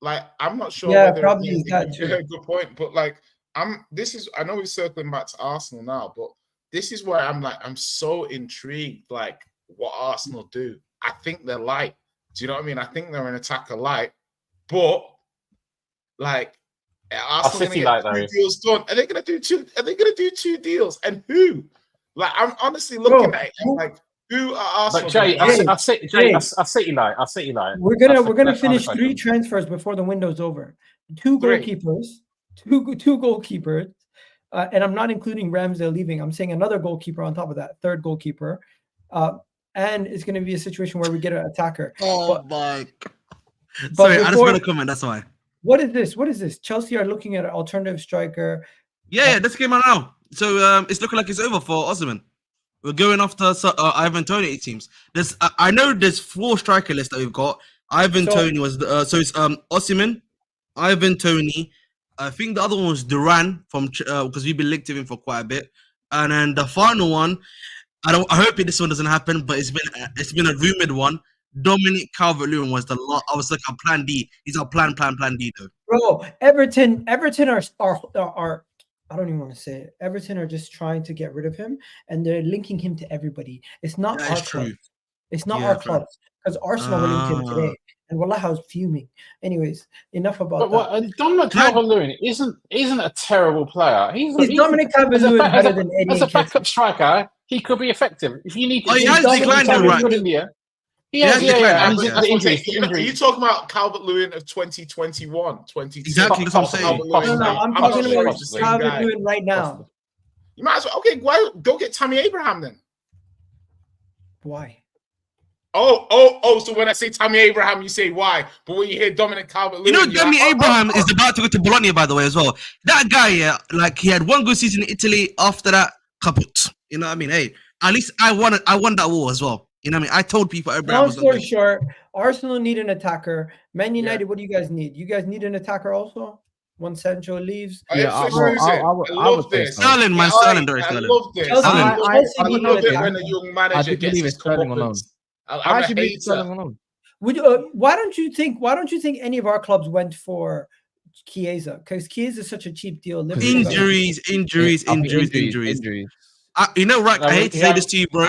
Like, I'm not sure. Yeah, probably his dad too. Good point, but like, This is. I know we're circling back to Arsenal now, but this is where I'm so intrigued. Like, what Arsenal do? I think they're light. Do you know what I mean? I think they're an attacker light, but like, Arsenal City gonna light, get 2 deals done. Are they gonna do two? Are they gonna do 2 deals? And who? Like, I'm honestly looking at it and like. Who are Arsenal? But Jay, I City light. We're gonna finish 3 transfers before the window's over. 2 goalkeepers, two goalkeepers, and I'm not including Ramsdale leaving. I'm saying another goalkeeper on top of that, 3rd goalkeeper, and it's going to be a situation where we get an attacker. My! Sorry, I just want to comment. That's why. What is this? What is this? Chelsea are looking at an alternative striker. Yeah, this came out now. So it's looking like it's over for Osimhen. We're going after Ivan Toney, it seems. I know there's 4 striker lists that we've got. Toney was so it's Osimhen, Ivan Toney. I think the other one was Duran from because we've been linked to him for quite a bit. And then the final one, I hope this one doesn't happen, but it's been a rumored one. Dominic Calvert-Lewin was I was like a plan D. He's our plan D though. Bro, Everton are I don't even want to say it. Everton are just trying to get rid of him, and they're linking him to everybody. It's not our club. It's not our clubs, because Arsenal were linked him today, and Wallah, I was fuming. Anyways, enough about that. Dominic Calvert-Lewin isn't a terrible player. He's Dominic Calvert-Lewin better than Eddie. As a backup striker, he could be effective. If you need, he has declined, right? He has declined. Are you talking about Calvert-Lewin of 2021, 22? Exactly what I'm saying. No, I'm talking about Calvert-Lewin right now. You might as well. Okay, why go get Tammy Abraham then? Why? Oh! So when I say Tammy Abraham, you say why? But when you hear Dominic Calvert-Lewin, you know, Tammy Abraham is about to go to Bologna, by the way, as well. That guy, yeah, like he had 1 good season in Italy. After that, kaput. You know what I mean? Hey, at least I won that war as well. You know what I mean? I told people Abraham was long story short, Arsenal need an attacker. Man United, what do you guys need? You guys need an attacker also? When Sancho leaves? Yeah, I love this. Sterling, man. Sterling. I love this. I love it when a young manager gets his comeuppance. I actually believe Sterling alone. Why don't you think any of our clubs went for Chiesa? Because Chiesa is such a cheap deal. Injuries. You know, right? I hate to say this to you, bro.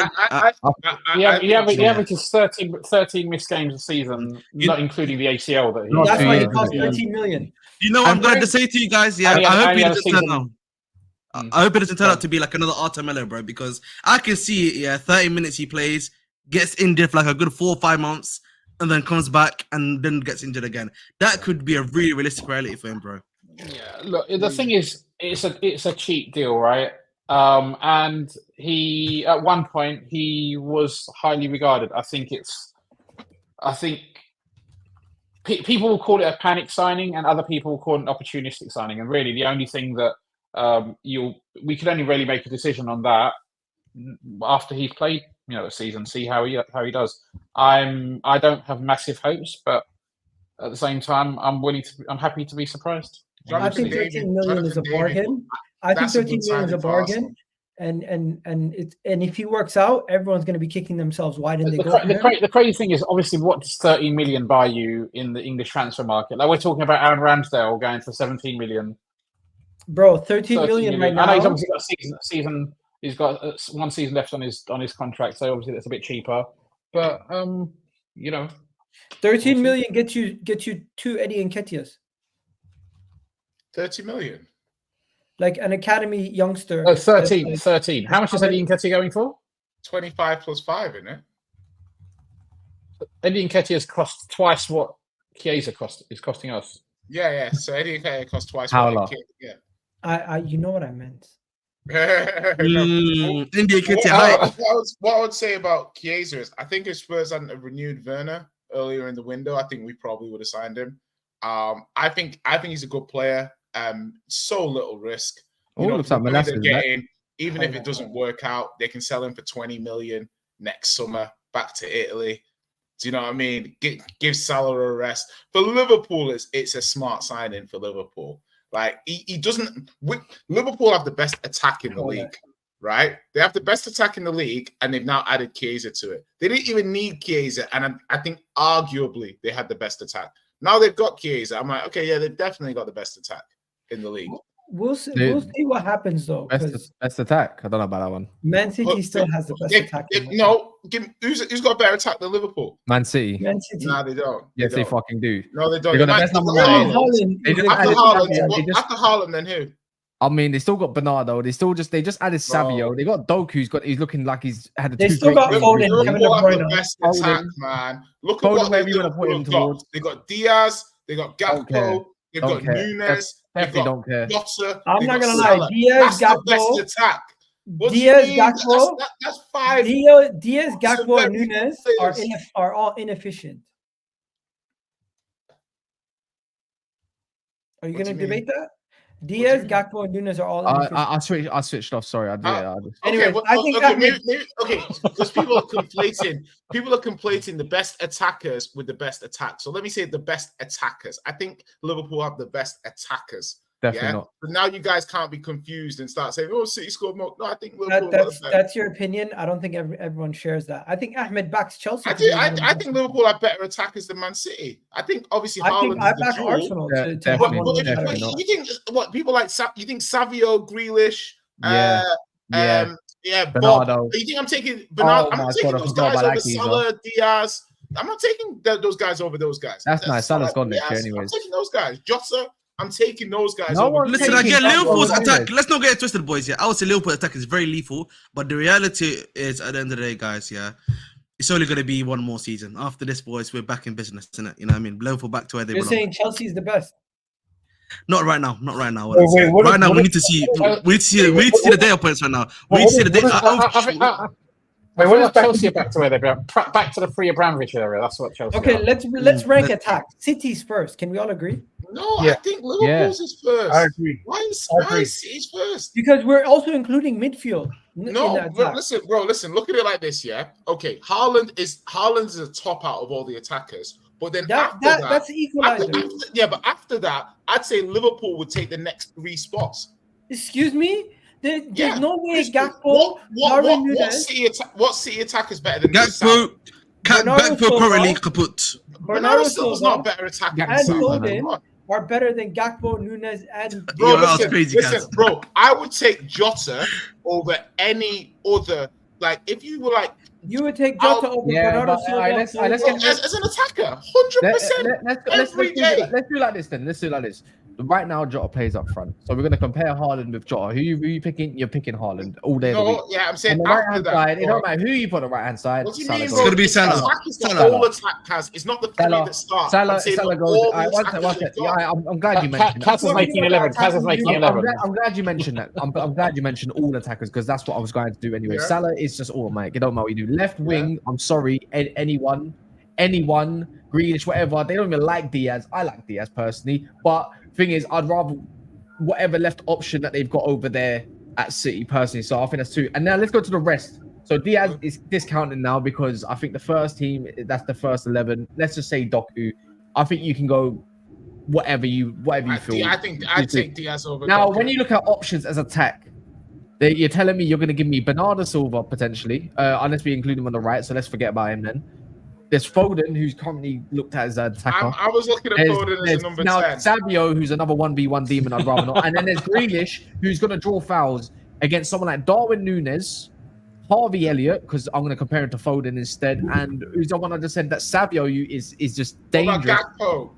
He averages 13 missed games a season, not including the ACL. That's why he cost 13 million. You know, I'm glad to say to you guys, yeah, I hope it doesn't turn out to be like another Artemelo, bro, because I can see it, yeah, 30 minutes he plays, gets injured for like a good 4 or 5 months, and then comes back and then gets injured again. That could be a really realistic reality for him, bro. Yeah, look, the thing is, it's a cheap deal, right? And he, at one point, he was highly regarded. I think people will call it a panic signing, and other people will call it an opportunistic signing. And really, the only thing that we could only really make a decision on that after he's played, a season, see how he does. I don't have massive hopes, but at the same time, I'm happy to be surprised. I think 13 million is a bargain. I think 13 million is a bargain, and if he works out, everyone's going to be kicking themselves. Why didn't they go? The crazy thing is, obviously, what does 13 million buy you in the English transfer market? Like, we're talking about Aaron Ramsdale going for 17 million. Bro, 13 million right now. I know he's obviously got a season. He's got 1 season left on his contract, so obviously that's a bit cheaper. But 13 million gets you 2 Eddie Nketiahs. 30 million. Like an academy youngster. 13. How much is Eddie Nketiah going for? 25 plus 5, isn't it? Eddie Nketiah has cost twice what Chiesa is costing us. Yeah. So Eddie Nketiah costs twice what Chiesa. Yeah. You know what I meant. India Kitty hype. What I would say about Chiesa is I think if Spurs hadn't have renewed Werner earlier in the window, I think we probably would have signed him. I think he's a good player. So little risk. You know, the money they're getting, even if it doesn't work out, they can sell him for 20 million next summer back to Italy. Do you know what I mean? Give Salah a rest. For Liverpool, it's a smart signing for Liverpool. Like he doesn't. Liverpool have the best attack in the league, right? They have the best attack in the league, and they've now added Chiesa to it. They didn't even need Chiesa, and I think arguably they had the best attack. Now they've got Chiesa. I'm like, okay, yeah, they've definitely got the best attack in the league. We'll see. We'll see what happens though. Best attack. I don't know about that one. Man City still has the best attack. Who's got a better attack than Liverpool? Man City. No, they don't. Yes, they fucking do. No, they don't. They got the best number 9. After Haaland, then who? I mean, they still got Bernardo. They just added Savio. They got Doku. He's looking like he's had a. They still got Foden. Kevin De Bruyne. Best attack, man. Look at what you want to put him towards. They got Diaz. They got Gakpo. They've got Nunez. Definitely don't care. Jota, I'm not gonna lie. Diaz, Gakpo. Gakpo. Best attack. Diaz, Gakpo. That's 5. Diaz, Gakpo, and Nunez are all inefficient. Are you gonna debate that? Diaz, Gakpo, and Nunez are all inefficient. I switched off. Sorry, I did. Anyway, I think because people are conflating the best attackers with the best attack. So let me say the best attackers. I think Liverpool have the best attackers. Definitely not. But now you guys can't be confused and start saying, "Oh, City scored more." No, I think Liverpool. That's your opinion. I don't think everyone shares that. I think Ahmed backs Chelsea. I think Liverpool have better attackers than Man City. I think obviously Haaland. I back Arsenal. You think what people like? You think Savio, Grealish, Bernardo. Bob. You think I'm taking Bernardo? I'm taking those guys over Salah, Diaz. I'm not taking those guys over those guys. That's nice. Salah's gone next year, anyways. I'm taking those guys. Jota. I'm taking those guys. Listen, again, Liverpool's attack. Let's not get it twisted, boys. Yeah, I would say Liverpool's attack is very lethal, but the reality is, at the end of the day, guys, it's only going to be one more season. After this, boys, we're back in business, isn't it? You know what I mean? Liverpool back to where they were. You're saying Chelsea's the best? Not right now. Right now, we need to see the data points right now. We need to see the data. Wait, what is Chelsea back to where they were? Back to the free Abramovich area. That's what Chelsea. Okay, let's rank attack. City's first. Can we all agree? No, I think Liverpool's is first. I agree. Why is City's first? Because we're also including midfield. No, listen. Look at it like this. Yeah. Okay. Haaland is a top out of all the attackers. But then that's the equalizer. But after that, I'd say Liverpool would take the next 3 spots. Excuse me. There's no way Gakpo, Darwin Nunez. What City attack is better than Gakpo? Gakpo currently kaput. Bernardo Silva's not a better attacker. And Foden are better than Gakpo, Nunez, and listen, bro. I would take Jota over any other. Like, if you were like, you would take Jota over Bernardo Silva as an attacker, 100%. Let's do like this then. Let's do like this. Right now, Jota plays up front, so we're going to compare Haaland with Jota. Who you picking? You're picking Haaland all day. No, yeah, I'm saying on the right hand side. It don't matter who you put on the right hand side. What do you mean, it's going to be Salah. All attack has. It's not the 3 that start. Salah goes. I'm glad you mentioned that. Kaz is making 11. Kaz is making 11. I'm glad you mentioned that. I'm glad you mentioned all attackers because that's what I was going to do anyway. Yeah. Salah is just automatic. It don't matter what you do. Left wing. I'm sorry. Anyone, Grealish, whatever. They don't even like Diaz. I like Diaz personally, but thing is, I'd rather whatever left option that they've got over there at City personally. So I think that's 2. And now let's go to the rest. So Diaz is discounted now because I think the first team, that's the first 11. Let's just say Doku. I think you can go whatever you feel. I think I'd take Diaz over. Now, Doku. when you look at options as attack, you're telling me you're going to give me Bernardo Silva potentially, unless we include him on the right. So let's forget about him then. There's Foden, who's currently looked at as an attacker. I was looking at Foden as a number 10. Now Savio, who's another 1v1 demon, I'd rather not. And then there's Grealish, who's going to draw fouls against someone like Darwin Nunez, Harvey Elliott, because I'm going to compare him to Foden instead. And who's the one I just said that Savio is just dangerous.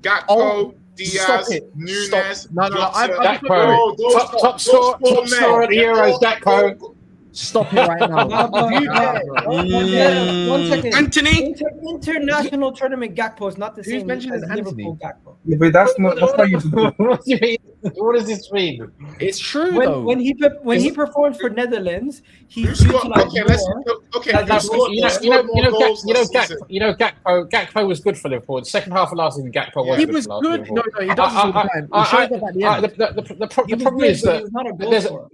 Gakpo, Diaz, Nunez. No, Gakpo. Top scorer at the Euros, Gakpo. Stop it right now. One second. Anthony. International tournament Gakpo is not the Who's same mentioning as Anthony? Liverpool Gakpo. Yeah, but that's not how you do it. What do you mean? What does this mean? It's true though. When he performed for Netherlands, he Who scored? utilized Okay, let's. more. Okay, Like, who scored more goals last season? Gakpo was good for Liverpool. The second half of last season, Gakpo was He good. was for good. Liverpool. No, he does this all the time. He shows up at the end. The He was problem good, is but he that was not a goal there's scorer.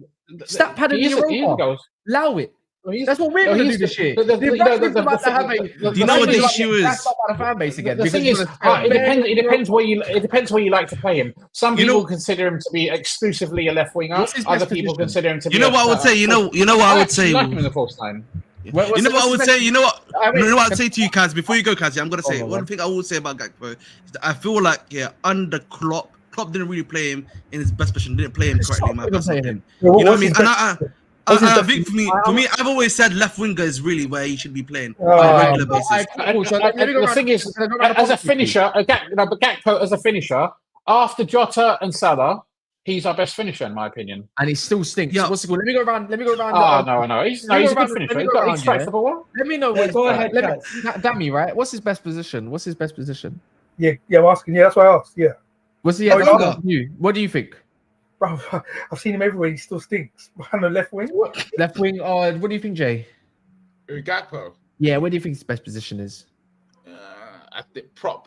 Stat pad of he is a Europa. goals. Allow it. He's- That's what we're no, going to he's do this the- year. the- the- The the- Bradford's the- about to have a. Do you know what the issue is? That's not by the fan base again. The thing because is, it's gonna- it depends where you like to play him. Some You know- people consider him to be exclusively a left winger. What's his Other best people position? consider him to be. You know what I would say? You know what I would say? like him in the false nine. You know what I would say? You know what? You know what I'd say to you, Kaz? Before you go, Kaz, I'm gonna say Oh, one thing I will say about Gakpo is that I feel like under Klopp didn't really play him in his best position. Didn't play him correctly. In my personal opinion. You know what I mean? And I think for me, I've always said left winger is really where he should be playing on a regular basis. The thing is, as a finisher, Gakpo as a finisher, after Jota and Salah, he's our best finisher in my opinion. And he still stinks. Yeah. What's it called? Let me go around. No. He's a good finisher. He strikes the ball. Let me know. Go ahead, Dammy, right? What's his best position? Yeah, I'm asking. Yeah, that's why I asked. Yeah, What's he? Oh, You. What do you think? bro, I've seen him everywhere. He still stinks. On the left wing. Left wing. What do you think, Jay? Gakpo. Yeah. Where do you think his best position is?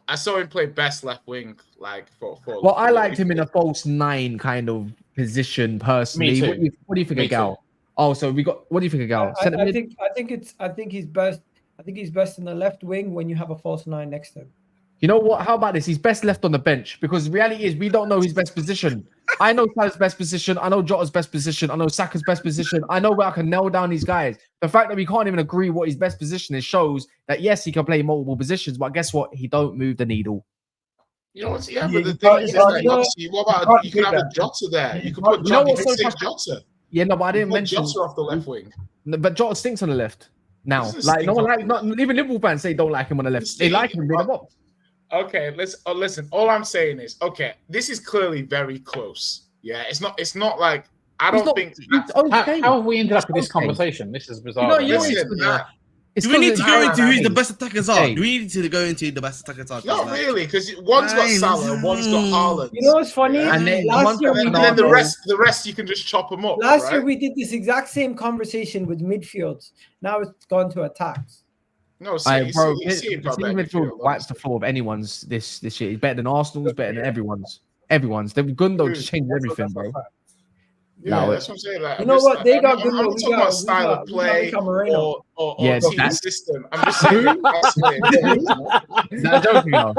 I saw him play best left wing, like for. Well, I liked him in a false nine kind of position personally. Me too. What do you think Me of Gal? too. Oh, so we got. What do you think of Gal? I think he's best. I think he's best in the left wing when you have a false nine next to him. You know what? How about this? He's best left on the bench because the reality is we don't know his best position. I know Salah's best position. I know Jota's best position. I know Saka's best position. I know where I can nail down these guys. The fact that we can't even agree what his best position is shows that yes, he can play multiple positions, but guess what? He don't move the needle. You know what's but you the thing can't- is, you can't- like, obviously, what about you can have a Jota there? You can put You know Jota, what's so Jota. Yeah, no, but I didn't Put mention. Jota off the left wing. No, but Jota stinks on the left now. Doesn't Like no stink one on like, not even Liverpool fans say don't like him on the left. They like him in the box. Okay, listen. All I'm saying is, okay, this is clearly very close. Yeah, it's not like I It's don't not- think. it's okay. How have we ended up in this Okay. conversation? This is bizarre. You know, Listen, It's Do we need to because go of into who the Harry. best attackers are? Hey. Do we need to go into the best attackers are? not really, because one's got Fine. Salah, one's got Haaland. You know what's funny? Yeah. And then last one year, person we and then did, the rest you can just chop them up. last right? year we did this exact same conversation with midfields. Now it's gone to attacks. No, Bro, see City midfield wipes the floor of anyone's this year. He's better than Arsenal's, better than everyone's. The Gundo just changes everything, bro. Yeah, No, that's what I'm saying. Like, You know what? They got I'm good. not talking about style of play or Yeah, team that's- system. I'm just saying. Is that joking now?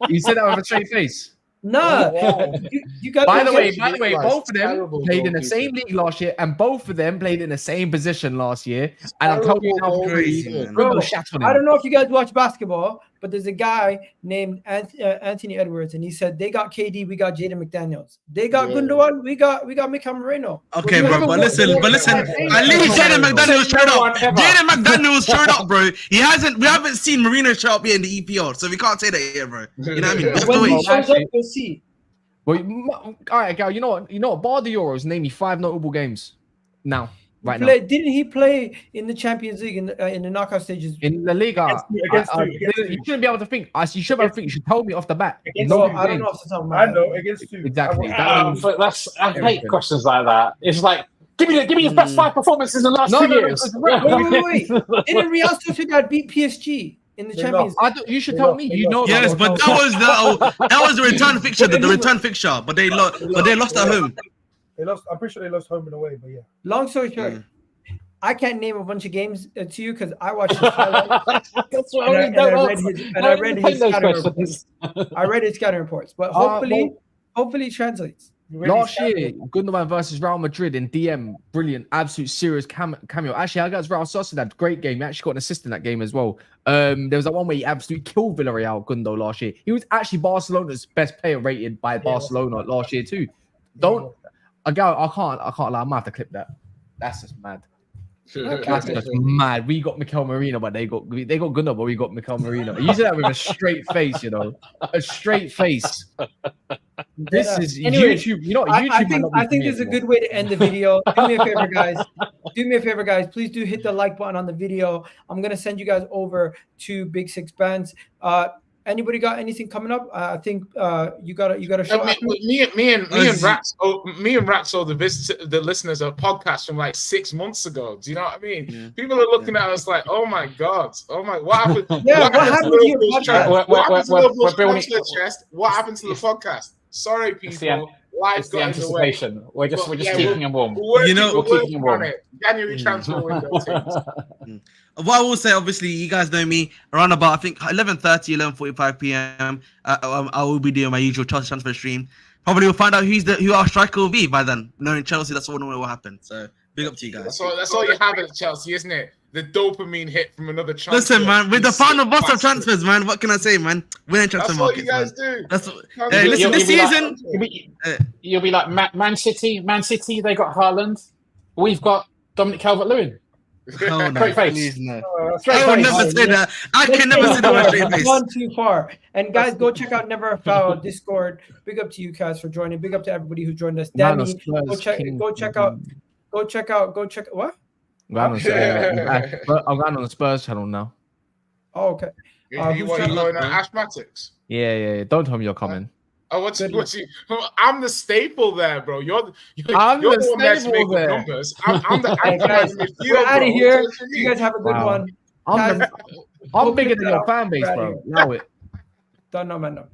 You said that with a straight face. No, you got. By the way, Christ, both of them terrible played in the goalkeeper. same league last year, and both of them played in the same position last year. And I'm telling you now, Crazy, man. Gundo shat on I him. don't know if you guys watch basketball, but there's a guy named Anthony Edwards, and he said they got KD, we got Jadon McDaniels. They got Yeah. Gundogan, we got Mikel Moreno. Okay, you bro, haven't but watched- listen, at least Jadon McDaniels showed up. Jadon McDaniels showed up, bro. We haven't seen Marino show up here in the EPL, so we can't say that here, bro. You know what I mean? We have to When he wait. shows up, we'll see. Well, all right, Gal. You know what? Bar the Euros, name me 5 notable games now, right now. Didn't he play in the Champions League in the knockout stages? In La Liga, Against who? you shouldn't be able to think. You should be able to think. You should tell me off the bat. Against No, who? I don't know off the top of my I head. know against two. Exactly. I hate questions like that. It's like give me his best 5 performances in the last 2 years. Wait. Didn't Real Sociedad beat PSG in the They Champions League? You should tell me. You know. Yes, but that was the return fixture, the return fixture. But they lost at home. They lost. I'm pretty sure they lost home and away, but yeah. Long story short, I can't name a bunch of games to you because I watched his highlights. That's what and I read his scouting reports. I read his scouting reports, but hopefully it translates. Last year, Gundogan versus Real Madrid in DM, brilliant, absolute serious cameo. Actually, I got Real Sociedad, great game. He actually got an assist in that game as well. There was that one where he absolutely killed Villarreal, Gundo, last year. He was actually Barcelona's best player rated by Barcelona last year too. I can't lie. I might have to clip that. That's just mad. That's just mad. We got Mikel Merino, but they got Gundo, but we got Mikel Merino. You said that with a straight face, a straight face. This is Anyway, YouTube. You know, YouTube. I think this is a good way to end the video. Do me a favor, guys. do me a favor, guys. Please do hit the like button on the video. I'm gonna send you guys over to Big Six Bands. Anybody got anything coming up? I think you got a show. Me and Ratso, the listeners, a podcast from like 6 months ago. Do you know what I mean? Yeah. People are looking at us like, oh my god, what happened? Yeah, what happened to your podcast? What happened to Liverpool's transfer chest? What happened to the podcast? Sorry, people. It's the anticipation. We're just keeping them warm. You know, we're keeping them warm. January transfer window teams. What I will say, obviously, you guys know me. Around about, I think 11:30, 11:45 p.m. I will be doing my usual Chelsea transfer stream. Probably we'll find out who our striker will be by then. Knowing Chelsea, that's all what will happen. So big up to you guys. That's all you have at Chelsea, isn't it? The dopamine hit from another transfer. Listen, man, with the final boss of transfers, man. What can I say, man? Winning transfer markets, man. That's what you guys do. Listen, this season, you'll be like Man City. Man City, they got Haaland. We've got Dominic Calvert-Lewin. Oh, no, Straight face. please, no. Straight I would face. never say that. I can never say that with a straight face. Gone too far. And guys, go check out Never a Foul Discord. Big up to you guys for joining. Big up to everybody who joined us. Danny, go check out. What? I'm going on the Spurs channel now. Oh, okay. You going on Ashmatics? Yeah. Don't tell me you're coming. Oh, what's you? I'm the staple there, bro. You're the one that's making numbers. I'm the guys, we're out of here. You guys have a good one. I'm bigger than your fan base, bro. Know it. Don't know, man. No.